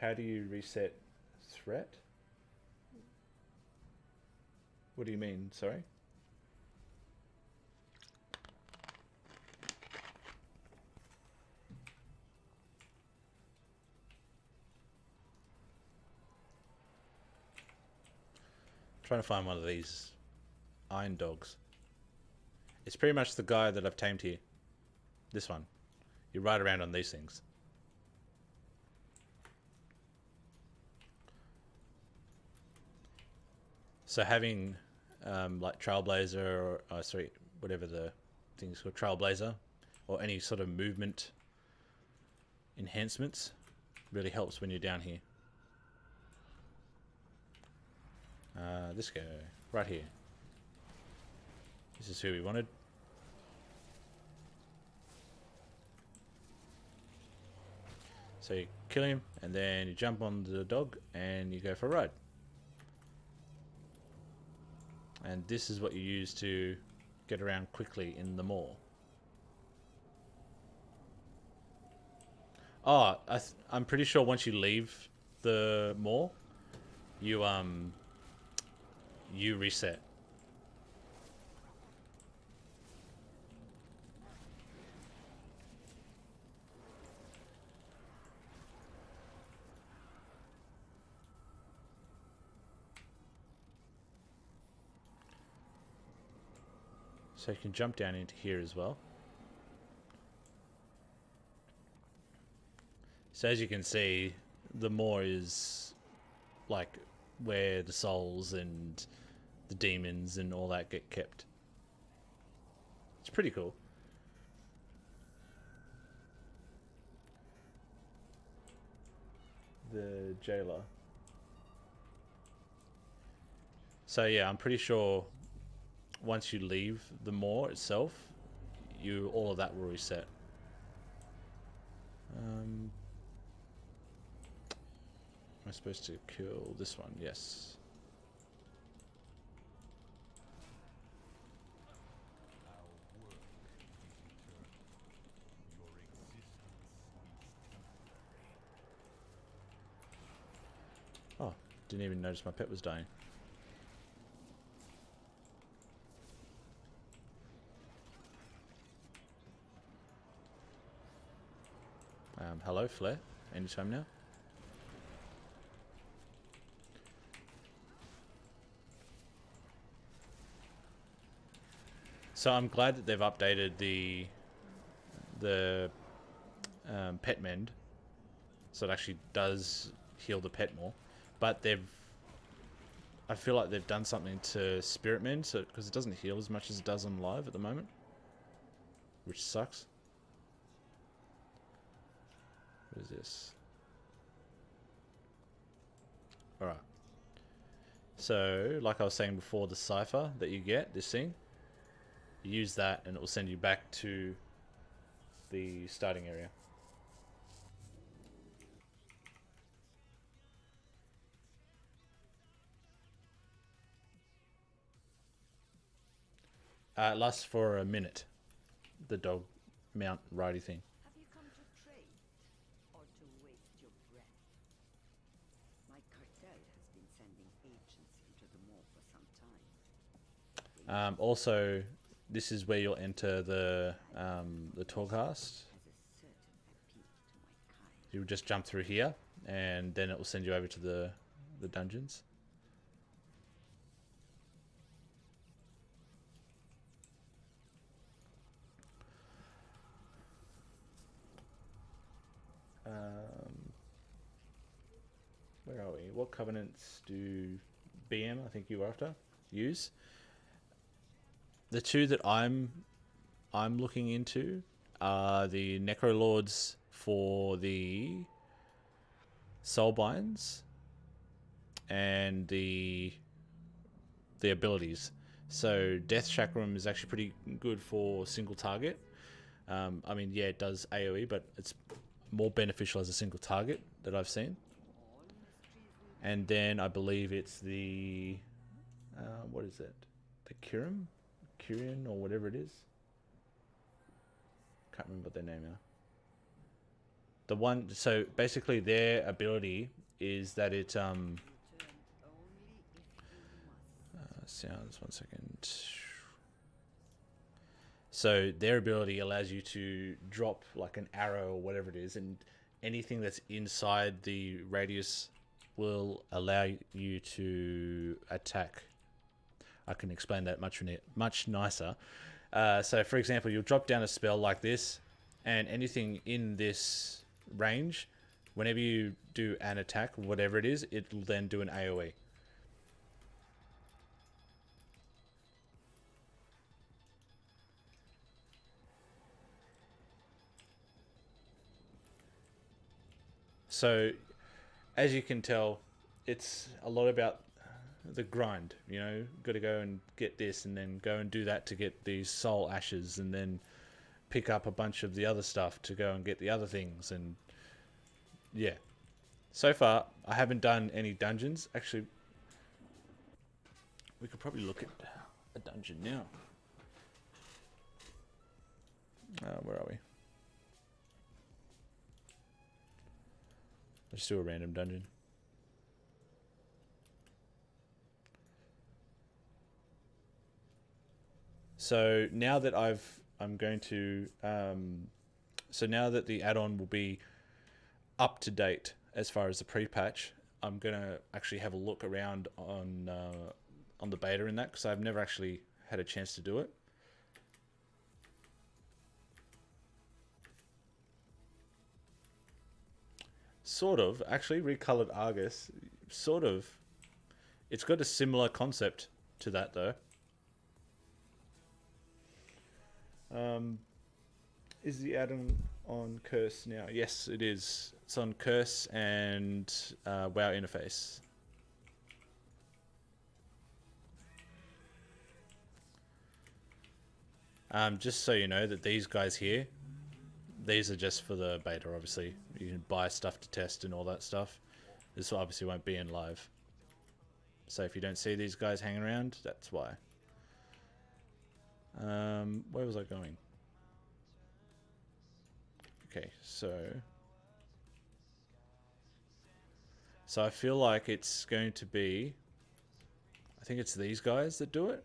How do you reset threat? What do you mean? Sorry? Trying to find one of these iron dogs. It's pretty much the guy that I've tamed here. This one. You ride around on these things. So having like Trailblazer, or sorry, whatever the thing's called, Trailblazer, or any sort of movement enhancements really helps when you're down here. This guy right here. This is who we wanted. So you kill him, and then you jump on the dog, and you go for a ride. And this is what you use to get around quickly in the moor. Oh, I'm pretty sure once you leave the moor, you reset. So you can jump down into here as well. So as you can see, the more is like where the souls and the demons and all that get kept. It's pretty cool. The jailer. So yeah, I'm pretty sure once you leave the moor itself, all of that will reset. Am I supposed to kill this one? Yes. Oh, didn't even notice my pet was dying. Hello, Flare. Anytime now. So I'm glad that they've updated the pet mend, so it actually does heal the pet more. But I feel like they've done something to Spirit Mend, so because it doesn't heal as much as it does on live at the moment, which sucks. What is this? Alright. So, like I was saying before, the cipher that you get, this thing, you use that and it will send you back to the starting area. It lasts for a minute, the dog mount ridey thing. Have you come to trade or to waste your breath? My cartel has been sending agents into the mall for some time. Also, this is where you'll enter the Torghast. You'll just jump through here, and then it will send you over to the dungeons. Where are we? What covenants do BM, I think you were after, use? The two that I'm looking into are the Necrolords for the Soulbinds and the abilities. So Death Chakram is actually pretty good for single target. I mean, yeah, it does AoE, but it's more beneficial as a single target that I've seen. And then I believe it's the what is it? The Kirin or whatever it is. Can't remember what their name are. The one, so basically their ability is that it sounds, 1 second. So their ability allows you to drop like an arrow or whatever it is, and anything that's inside the radius will allow you to attack. I can explain that much nicer. So for example, you'll drop down a spell like this, and anything in this range, whenever you do an attack, whatever it is, it will then do an AoE. So, as you can tell, it's a lot about the grind, you know. Got to go and get this and then go and do that to get these soul ashes, and then pick up a bunch of the other stuff to go and get the other things. And yeah, so far I haven't done any dungeons. Actually, we could probably look at a dungeon now. Where are we? Let's do a random dungeon. So now that I'm going to, so now that the add-on will be up to date as far as the pre-patch, I'm gonna actually have a look around on the beta in that, because I've never actually had a chance to do it. sort of. Actually, recolored Argus, sort of. It's got a similar concept to that, though. Is the add-on on Curse now? Yes, it is. It's on Curse and WoW interface. Just so you know that these guys here, these are just for the beta, obviously. You can buy stuff to test and all that stuff. This obviously won't be in live. So if you don't see these guys hanging around, that's why. Where was I going? Okay, so I feel like it's going to be, I think it's these guys that do it.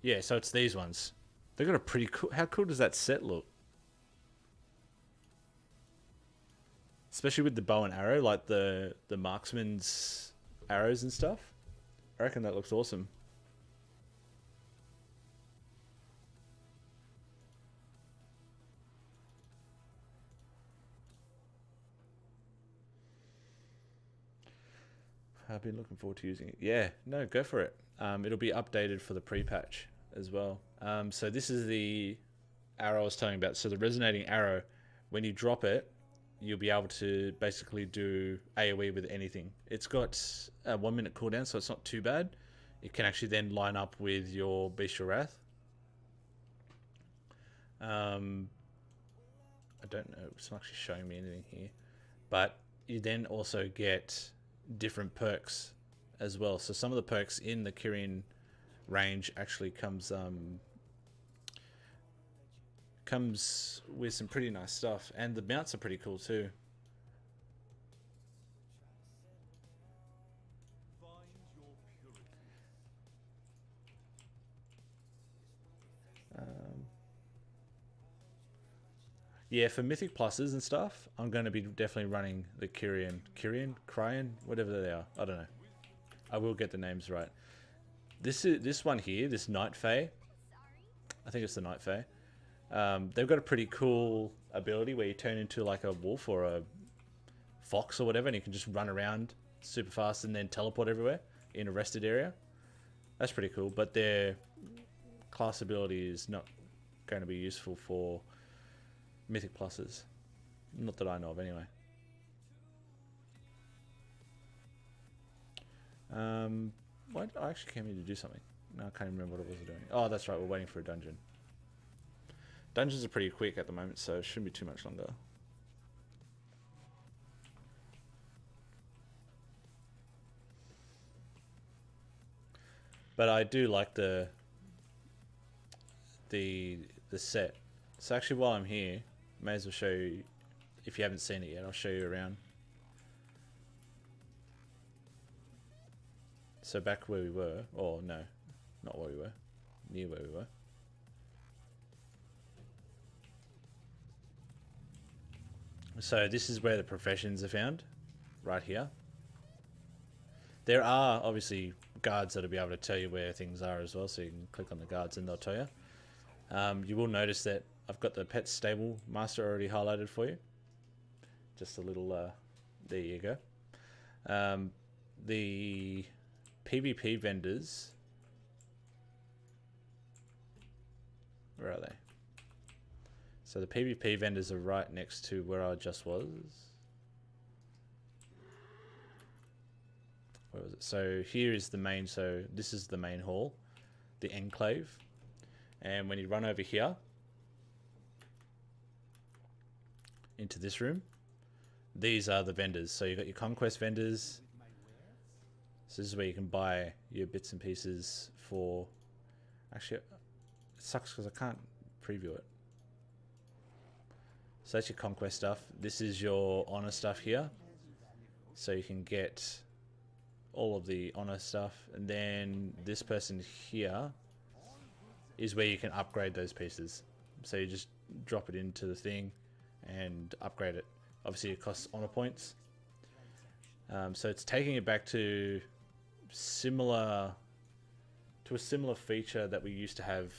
Yeah, so it's these ones. They've got a pretty cool... How cool does that set look? Especially with the bow and arrow, like the marksman's arrows and stuff. I reckon that looks awesome. I've been looking forward to using it. Yeah, no, go for it. It'll be updated for the pre-patch as well. So this is the arrow I was telling you about. So the resonating arrow, when you drop it, you'll be able to basically do AoE with anything. It's got a 1 minute cooldown, so it's not too bad. It can actually then line up with your Bestial Wrath. I don't know, it's not actually showing me anything here. But you then also get different perks as well. So some of the perks in the Kirin range actually comes with some pretty nice stuff, and the mounts are pretty cool too. Yeah, for Mythic pluses and stuff, I'm going to be definitely running the Kirin, whatever they are. I don't know. I will get the names right. This one here, this Night Fae. I think it's the Night Fae. They've got a pretty cool ability where you turn into like a wolf or a fox or whatever, and you can just run around super fast and then teleport everywhere in a rested area. That's pretty cool, but their class ability is not going to be useful for Mythic pluses. Not that I know of anyway. What? I actually came here to do something. No, I can't remember what it was doing. Oh, that's right, we're waiting for a dungeon. Dungeons are pretty quick at the moment, so it shouldn't be too much longer. But I do like the set. So actually, while I'm here, may as well show you. If you haven't seen it yet, I'll show you around. So back where we were, or no, not where we were, near where we were. So this is where the professions are found, right here. There are obviously guards that'll be able to tell you where things are as well, so you can click on the guards and they'll tell you. You will notice that I've got the pet stable master already highlighted for you. Just a little, there you go. The PvP vendors, where are they? So the PvP vendors are right next to where I just was. Where was it? So here is the main, so this is the main hall, the enclave. And when you run over here into this room, these are the vendors. So you've got your conquest vendors. So this is where you can buy your bits and pieces for... Actually, it sucks because I can't preview it. So that's your conquest stuff. This is your honor stuff here. So you can get all of the honor stuff. And then this person here is where you can upgrade those pieces. So you just drop it into the thing and upgrade it. Obviously it costs honor points. So it's taking it back to similar to a similar feature that we used to have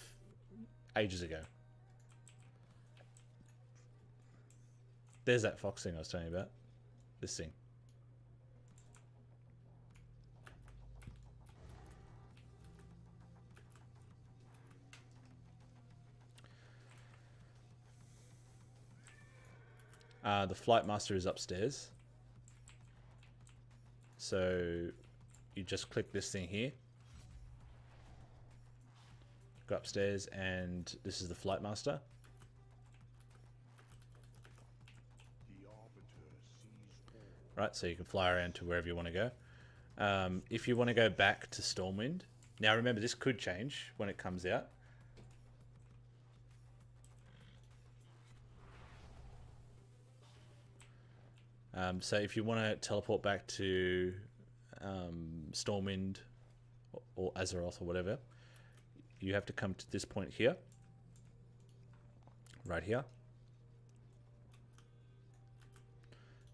ages ago. There's that fox thing I was telling you about. This thing. The Flight Master is upstairs. So you just click this thing here. Go upstairs and this is the Flight Master. Right, so you can fly around to wherever you want to go. If you want to go back to Stormwind, now remember this could change when it comes out. So if you want to teleport back to Stormwind or Azeroth or whatever, you have to come to this point here, right here,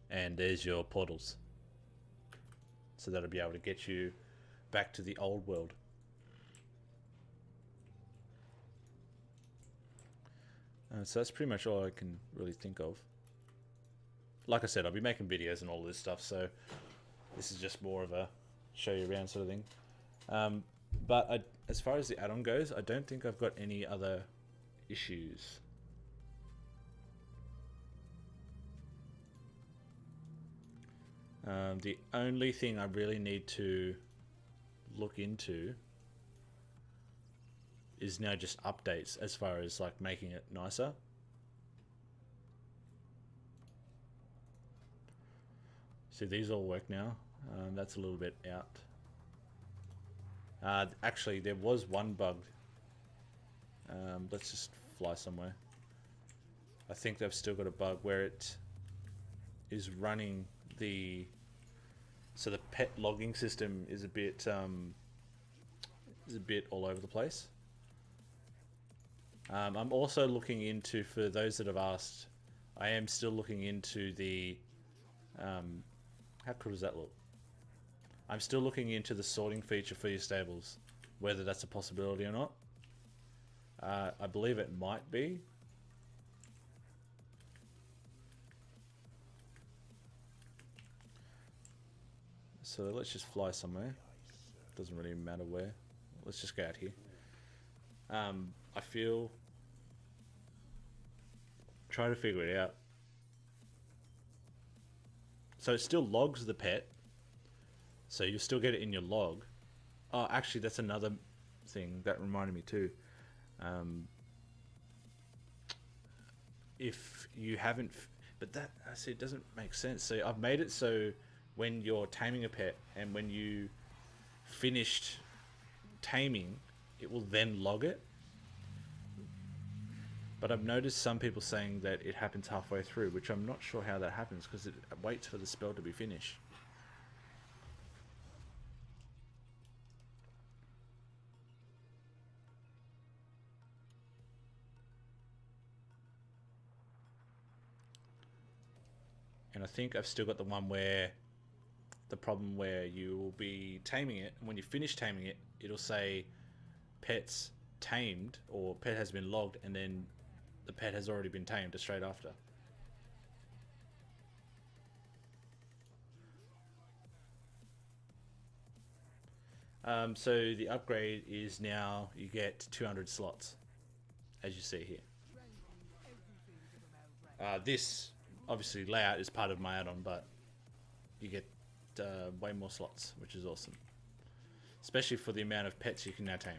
and there's your portals. So that'll be able to get you back to the old world. So that's pretty much all I can really think of. Like I said, I'll be making videos and all this stuff, so this is just more of a show you around sort of thing. But as far as the add-on goes, I don't think I've got any other issues. The only thing I really need to look into is now just updates as far as like making it nicer. See, these all work now. That's a little bit out. Actually, there was one bug. Let's just fly somewhere. I think they've still got a bug where it is running the... So the pet logging system is a bit all over the place. I'm also looking into, for those that have asked, I am still looking into the... how cool does that look? I'm still looking into the sorting feature for your stables, whether that's a possibility or not. I believe it might be. So let's just fly somewhere. Doesn't really matter where. Let's just go out here. I feel... Try to figure it out. So it still logs the pet. So you still get it in your log. Oh, actually, that's another thing that reminded me too. If you haven't... But that, I see, it doesn't make sense. So I've made it so when you're taming a pet and when you finished taming, it will then log it. But I've noticed some people saying that it happens halfway through, which I'm not sure how that happens because it waits for the spell to be finished. And I think I've still got the one where the problem where you will be taming it, and when you finish taming it, it'll say pets tamed or pet has been logged, and then the pet has already been tamed straight after. So the upgrade is now you get 200 slots, as you see here. This obviously layout is part of my add-on, but you get way more slots, which is awesome, especially for the amount of pets you can now tame.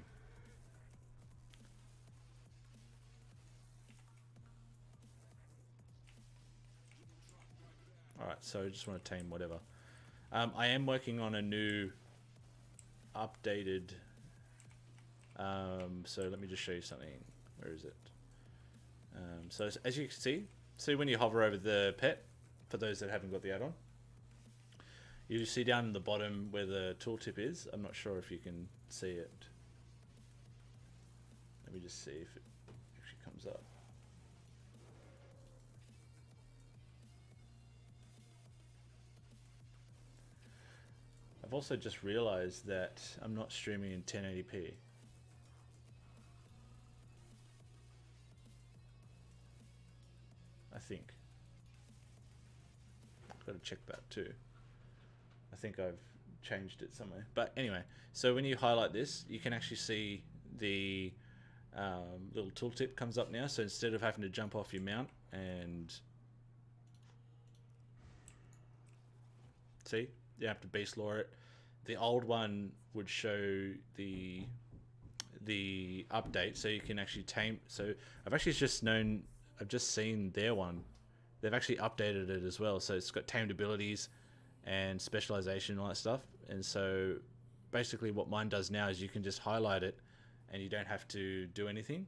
Alright, so I just want to tame whatever. I am working on a new updated... so let me just show you something. Where is it? So as you can see when you hover over the pet, for those that haven't got the add-on, you see down in the bottom where the tooltip is. I'm not sure if you can see it. Let me just see if it actually comes up. I've also just realized that I'm not streaming in 1080p. I think. Got to check that too. I think I've changed it somewhere. But anyway, so when you highlight this, you can actually see the little tooltip comes up now. So instead of having to jump off your mount and see, you have to beast lore it. The old one would show the update, so you can actually tame. So I've actually I've just seen their one. They've actually updated it as well, so it's got tamed abilities and specialization and all that stuff. And so basically what mine does now is you can just highlight it and you don't have to do anything.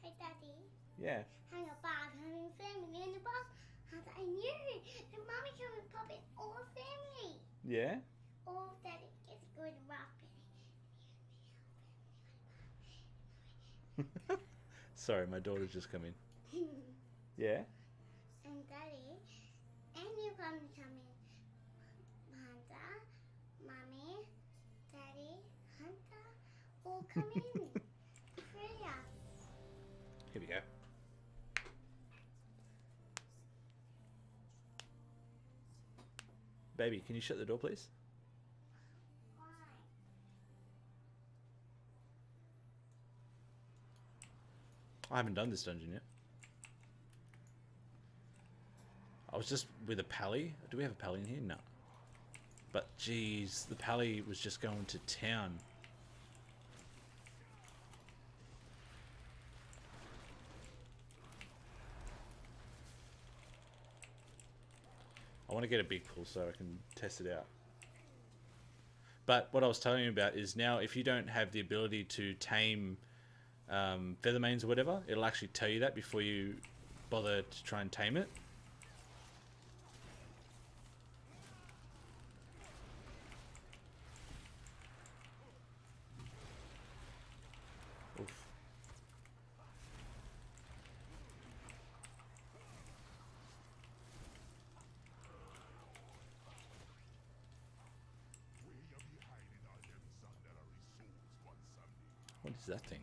Hey, Daddy. Yeah. Hang about having family in the box. As I knew, and Mommy come and pop in all family. Yeah? All Daddy gets good rough. Sorry, my daughter's just come in. Yeah? And Daddy, and you come in. Hunter, Mommy, Daddy, Hunter, all come in. Freya. Here we go. Baby, can you shut the door, please? Why? I haven't done this dungeon yet. I was just with a pally. Do we have a pally in here? No. But geez, the pally was just going to town. I want to get a big pool so I can test it out. But what I was telling you about is now if you don't have the ability to tame feathermanes or whatever, it'll actually tell you that before you bother to try and tame it. Oof. What is that thing?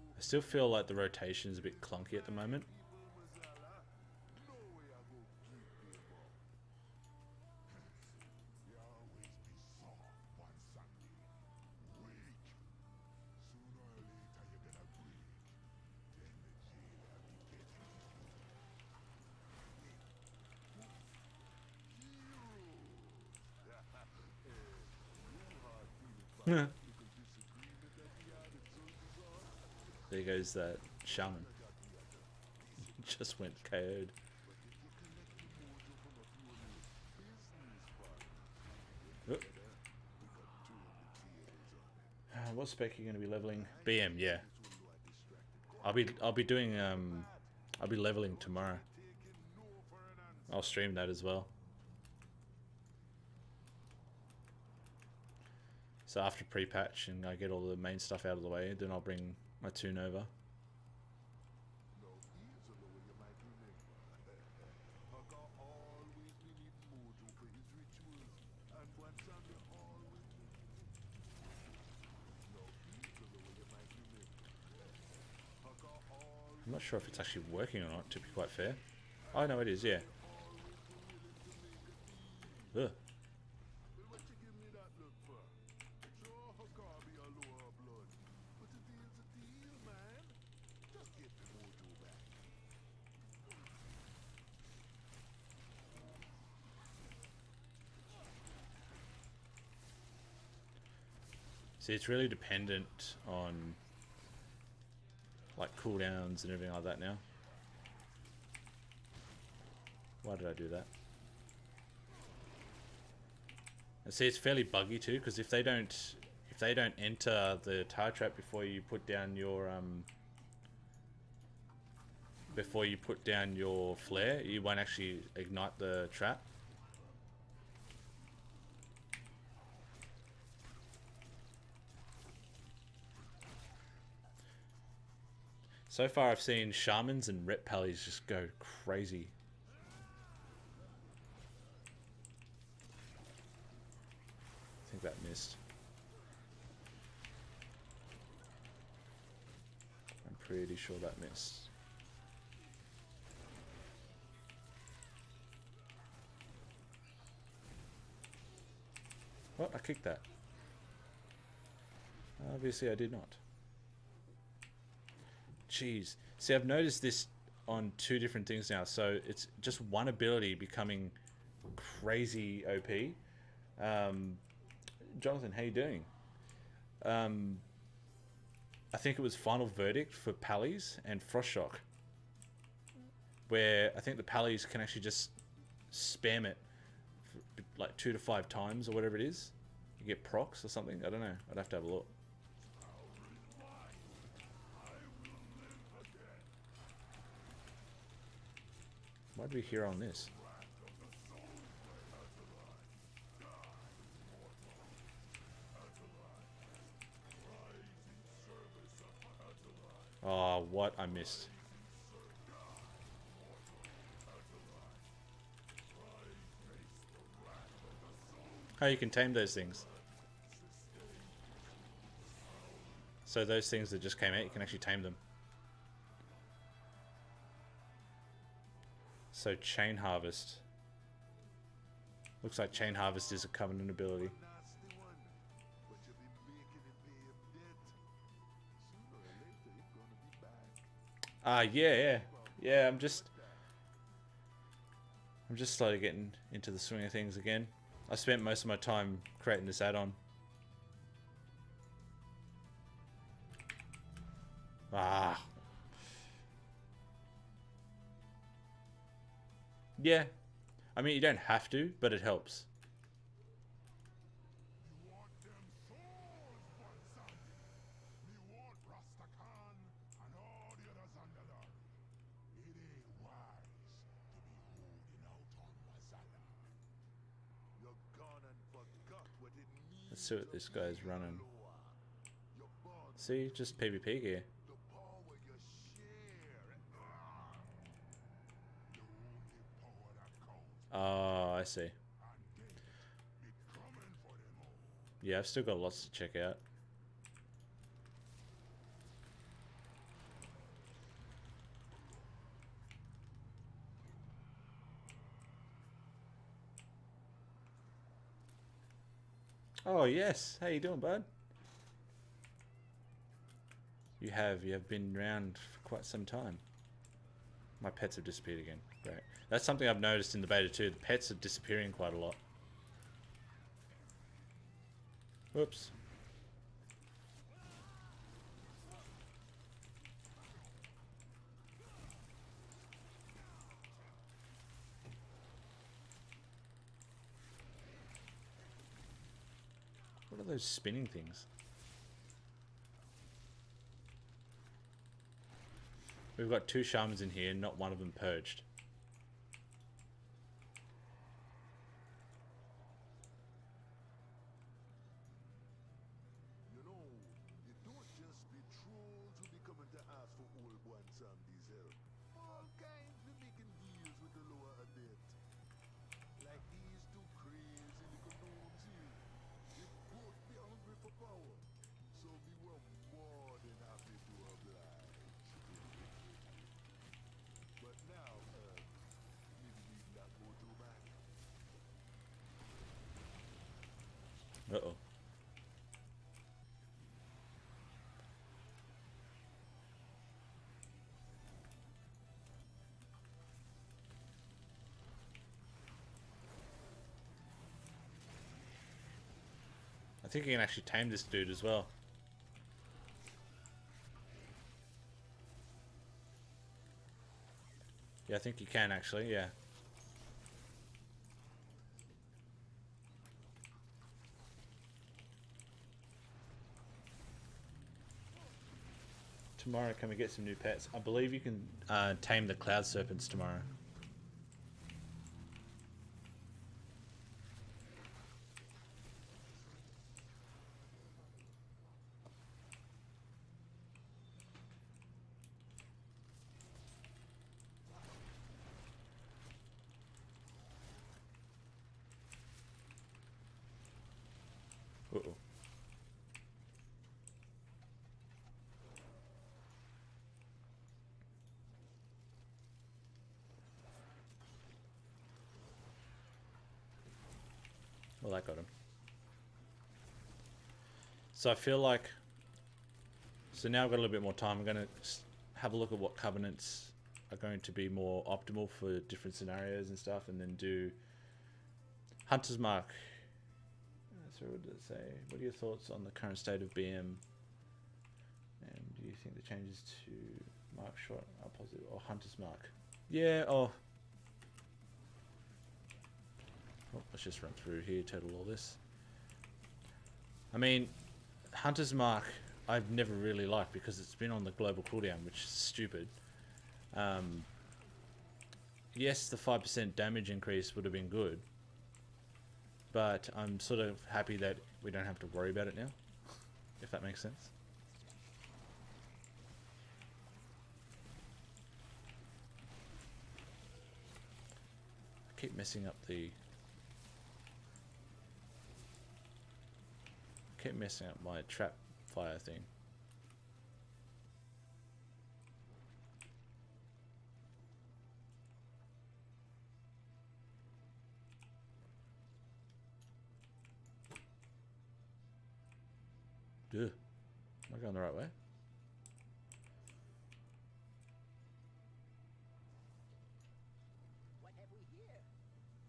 I still feel like the rotation is a bit clunky at the moment. There goes that shaman. Just went KO'd. Oop. What spec are you going to be leveling? BM, yeah. I'll be doing I'll be leveling tomorrow. I'll stream that as well. So after pre-patch and I get all the main stuff out of the way, then I'll bring my tune over. I'm not sure if it's actually working or not, to be quite fair. Oh no, it is, yeah. Ugh. See, it's really dependent on like cooldowns and everything like that now. Why did I do that? And see, it's fairly buggy too, because if they don't enter the tire trap before you put down your flare, you won't actually ignite the trap. So far I've seen shamans and rep pallies just go crazy. I think that missed. I'm pretty sure that missed. What? I kicked that. Obviously I did not. Jeez. See, I've noticed this on two different things now. So it's just one ability becoming crazy OP. Jonathan, how you doing? I think it was Final Verdict for Pallies and Frost Shock, where I think the Pallies can actually just spam it for like 2 to 5 times or whatever it is. You get procs or something. I don't know. I'd have to have a look. Why did we hear on this? Oh, what? I missed. Oh, you can tame those things. So those things that just came out, you can actually tame them. So Chain Harvest. Looks like Chain Harvest is a Covenant ability. Yeah. I'm just slowly getting into the swing of things again. I spent most of my time creating this add-on. Yeah. I mean, you don't have to, but it helps. Let's see what this guy's running. See, just PvP gear. Oh, I see. Yeah, I've still got lots to check out. Oh, yes. How you doing, bud? You have been around for quite some time. My pets have disappeared again. Great. That's something I've noticed in the beta too. The pets are disappearing quite a lot. Whoops. What are those spinning things? We've got 2 shamans in here, not one of them purged. You know, you don't just be trolls who be coming to ask for old one zombies help. All kinds be making deals with the lower adept. Like these 2 crazy little gnomes here. They both be hungry for power. So we were more than happy to oblige. But now, maybe leave that mojo back. Uh-oh. I think you can actually tame this dude as well. Yeah, I think you can actually, yeah. Tomorrow, can we get some new pets? I believe you can tame the cloud serpents tomorrow. that got him. So I feel like... So now I've got a little bit more time. I'm going to have a look at what covenants are going to be more optimal for different scenarios and stuff, and then do Hunter's Mark. So what did it say? What are your thoughts on the current state of BM? And do you think the changes to Mark Short are positive? Or Hunter's Mark? Yeah, oh, let's just run through here, total all this. I mean, Hunter's Mark I've never really liked because it's been on the global cooldown, which is stupid. Yes, the 5% damage increase would have been good, but I'm sort of happy that we don't have to worry about it now, if that makes sense. I keep messing up the... keep messing up my trap fire thing. Duh. Am I going the right way? What have we here?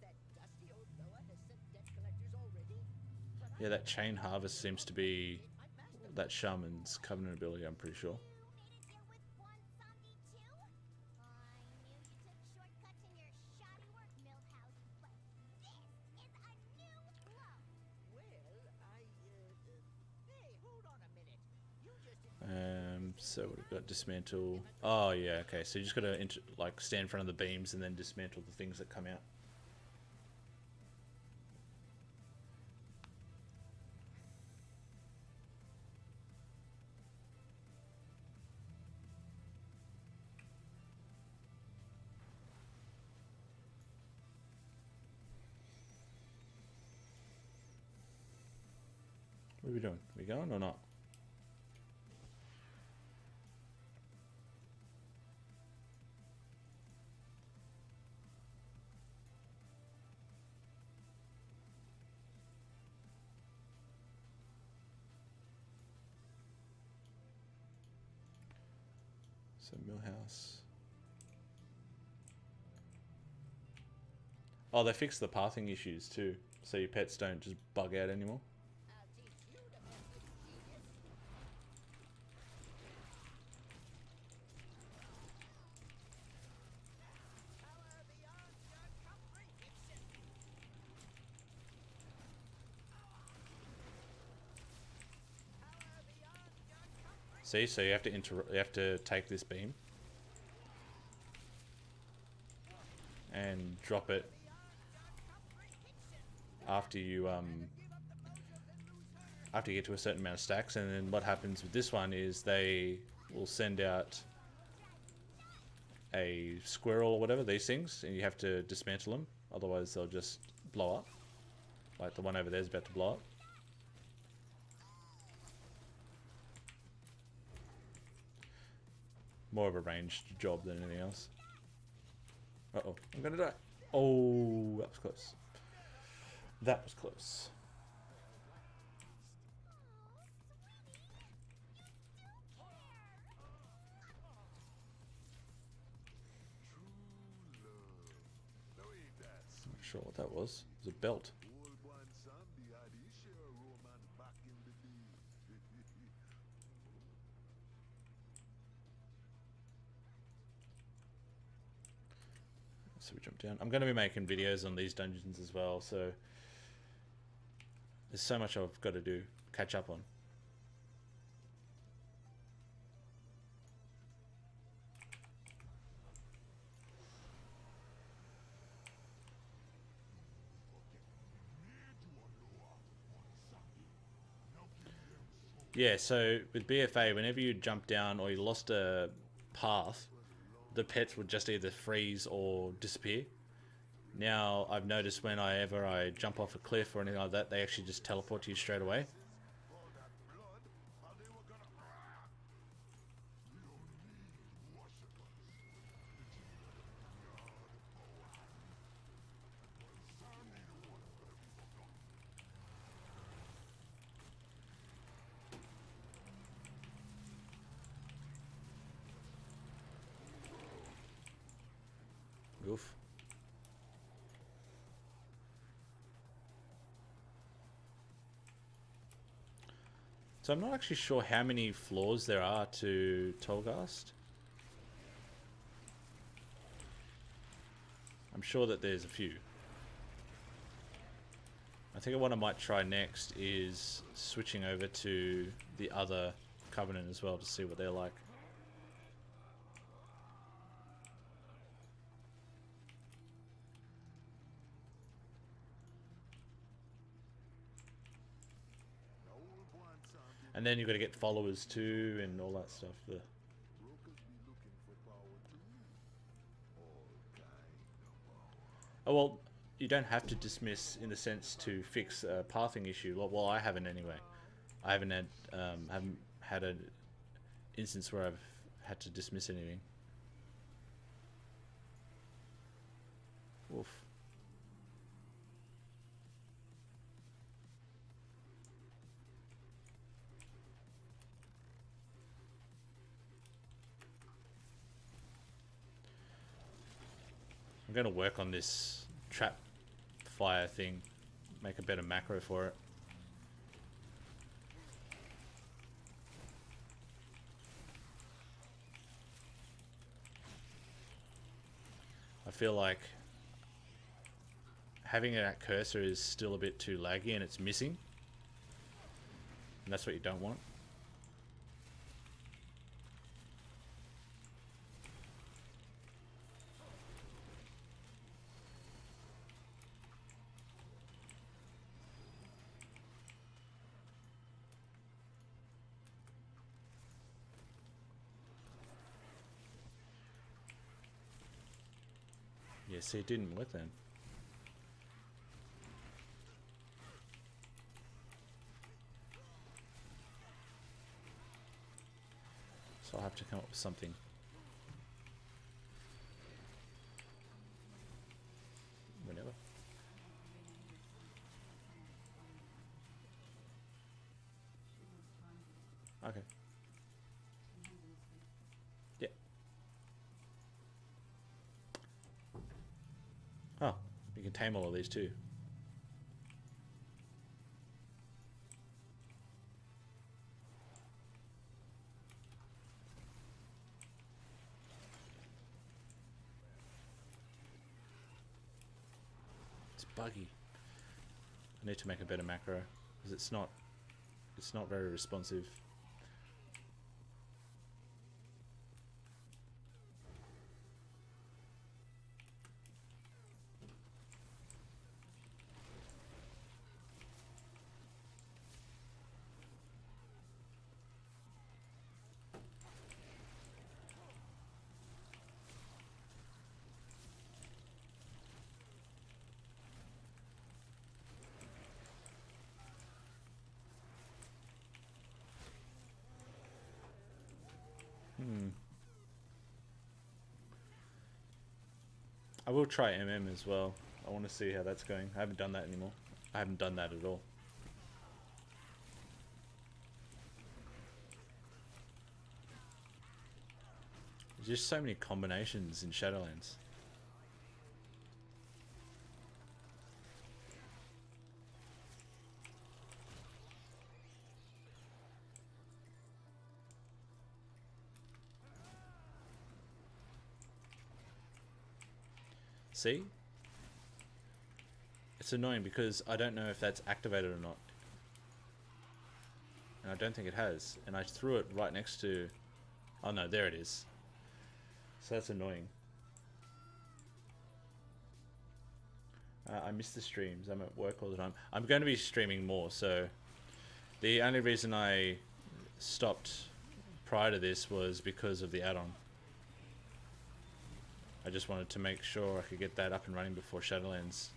That dusty old Noah has sent debt collectors already? Yeah, that chain harvest seems to be that shaman's covenant ability, I'm pretty sure. Hey, hold on a minute. You just So we've got dismantle. Oh yeah, okay. So you just got to like stand in front of the beams and then dismantle the things that come out. What are we doing? We going or not? So Millhouse. Oh, they fixed the pathing issues too, so your pets don't just bug out anymore. I'll teach you to mess with genius. Power beyond your comprehension. Power beyond your comprehension. See, so you have to take this beam and drop it after you get to a certain amount of stacks, and then what happens with this one is they will send out a squirrel or whatever, these things, and you have to dismantle them, otherwise they'll just blow up. Like the one over there is about to blow up. More of a ranged job than anything else. Uh-oh, I'm gonna die. Oh, that was close. That was close. Not sure what that was. It was a belt. Old boy and Sandy had his share of romance back in the day. So we jump down. I'm going to be making videos on these dungeons as well, so there's so much I've got to do, catch up on. Yeah, so with BFA, whenever you jump down or you lost a path, the pets would just either freeze or disappear. Now, I've noticed whenever I jump off a cliff or anything like that, they actually just teleport to you straight away. All that blood, and they were gonna... So I'm not actually sure how many floors there are to Torghast. I'm sure that there's a few. I think what I might try next is switching over to the other Covenant as well to see what they're like. And then you've got to get followers too and all that stuff. Oh well, you don't have to dismiss in the sense to fix a pathing issue. Well, I haven't anyway. I haven't had an instance where I've had to dismiss anything. Oof. I'm going to work on this trap fire thing, make a better macro for it. I feel like having that cursor is still a bit too laggy and it's missing. And that's what you don't want. Yeah, see, it didn't work then. So I'll have to come up with something. Whenever. Okay. Yeah. Oh, you can tame all of these too. It's buggy. I need to make a better macro because it's not very responsive. I will try MM as well. I want to see how that's going. I haven't done that anymore. I haven't done that at all. There's just so many combinations in Shadowlands. See? It's annoying because I don't know if that's activated or not. And I don't think it has. And I threw it right next to... Oh no, there it is. So that's annoying. I miss the streams. I'm at work all the time. I'm going to be streaming more, so... The only reason I stopped prior to this was because of the add-on. I just wanted to make sure I could get that up and running before Shadowlands.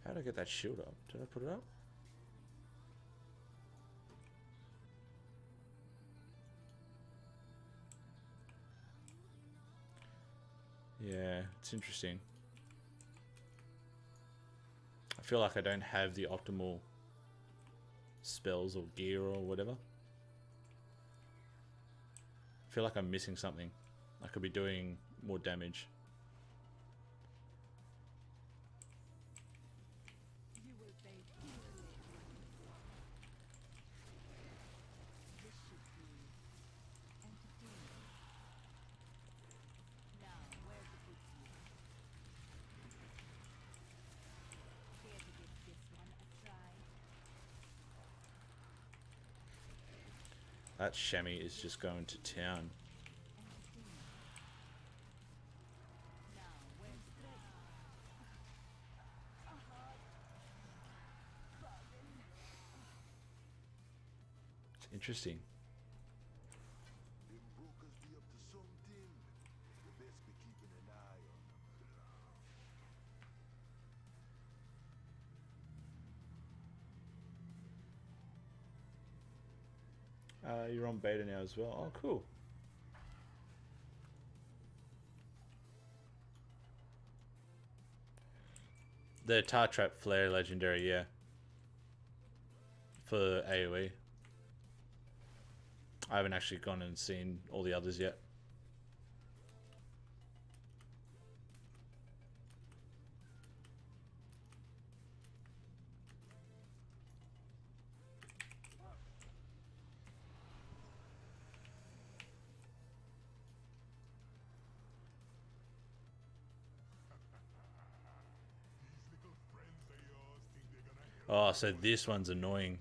How did I get that shield up? Did I put it up? Yeah, it's interesting. I feel like I don't have the optimal spells or gear or whatever. I feel like I'm missing something. I could be doing more damage. You will pay dearly. This should be entertaining. Now, where to put you? Care to give this one a try? That chamois is just going to town. Entertaining. Now, where's Dresden? It's interesting. Them brokers be up to something. You best be keeping an eye on them. You're on beta now as well. Oh, cool. The Tar Trap Flare legendary, yeah. For AoE. I haven't actually gone and seen all the others yet. Oh, so this one's annoying.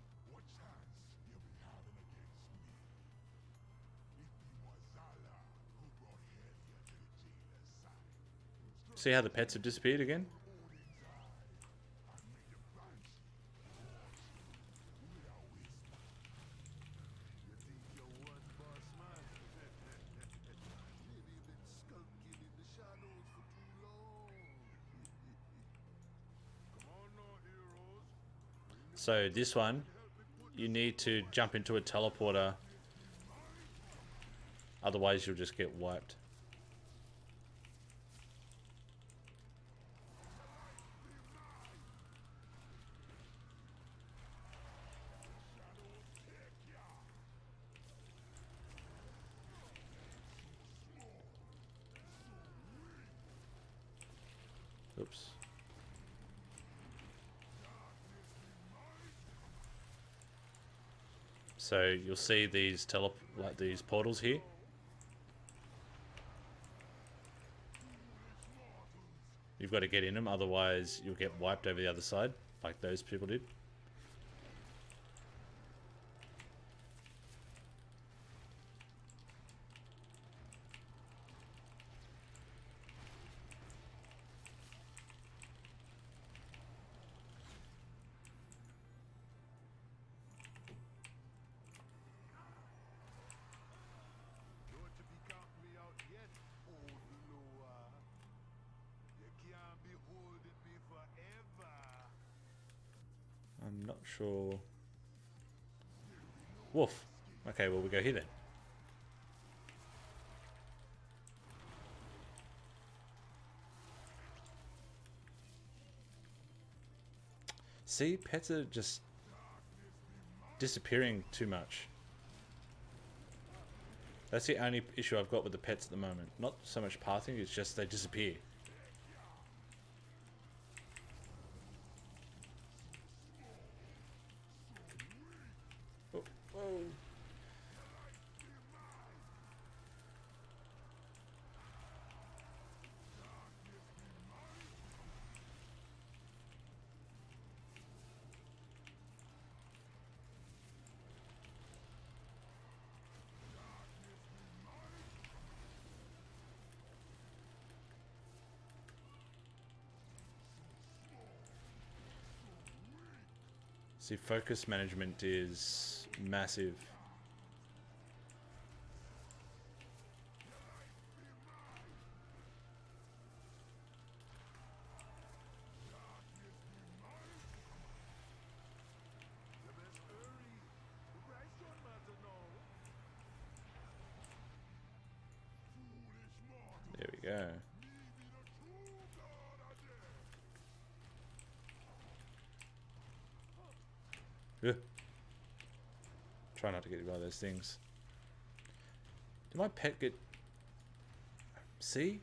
See how the pets have disappeared again? You think you're one boss man? Maybe you've been skulking in the shadows for too long. Come on now, heroes. So this one, you need to jump into a teleporter. Otherwise you'll just get wiped. Oops. So you'll see these these portals here. You've got to get in them, otherwise you'll get wiped over the other side, like those people did. Don't you be counting me out yet, old Loa. You can't be holding me forever. I'm not sure. Wolf. Okay, well, we go here then. See, pets are just disappearing too much. That's the only issue I've got with the pets at the moment. Not so much pathing, it's just they disappear. Oh, oh. See, focus management is massive. You best hurry. The price don't matter now. There we go. Ugh. Try not to get by those things. Did my pet get... See?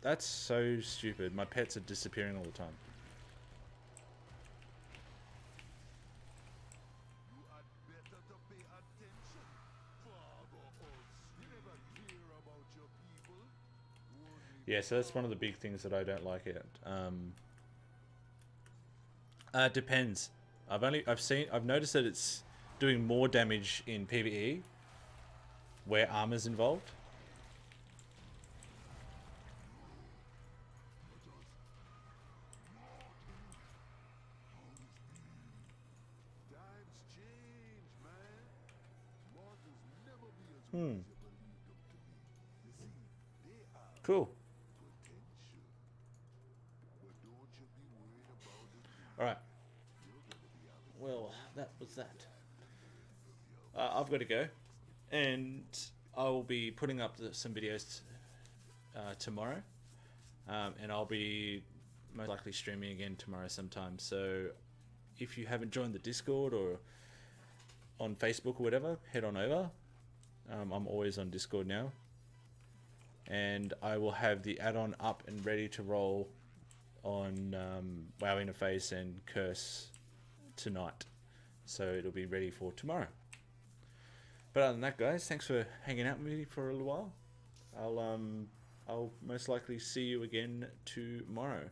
That's so stupid. My pets are disappearing all the time. You had better to pay attention. Father us. You never care about your people. Only Yeah, so that's one of the big things that I don't like it. Depends. I've noticed that it's doing more damage in PvE where armor's involved. times change, man. Mortals never be as good as you believe them to be. You see, they are Cool. potential. But don't you be worried about it. All right. You're gonna be having Well, that was that. I've got to go, and I'll be putting up some videos tomorrow, and I'll be most likely streaming again tomorrow sometime. So if you haven't joined the Discord or on Facebook or whatever, head on over. I'm always on Discord now, and I will have the add-on up and ready to roll on WoW Interface and Curse tonight, so it'll be ready for tomorrow. But other than that, guys, thanks for hanging out with me for a little while. I'll most likely see you again tomorrow.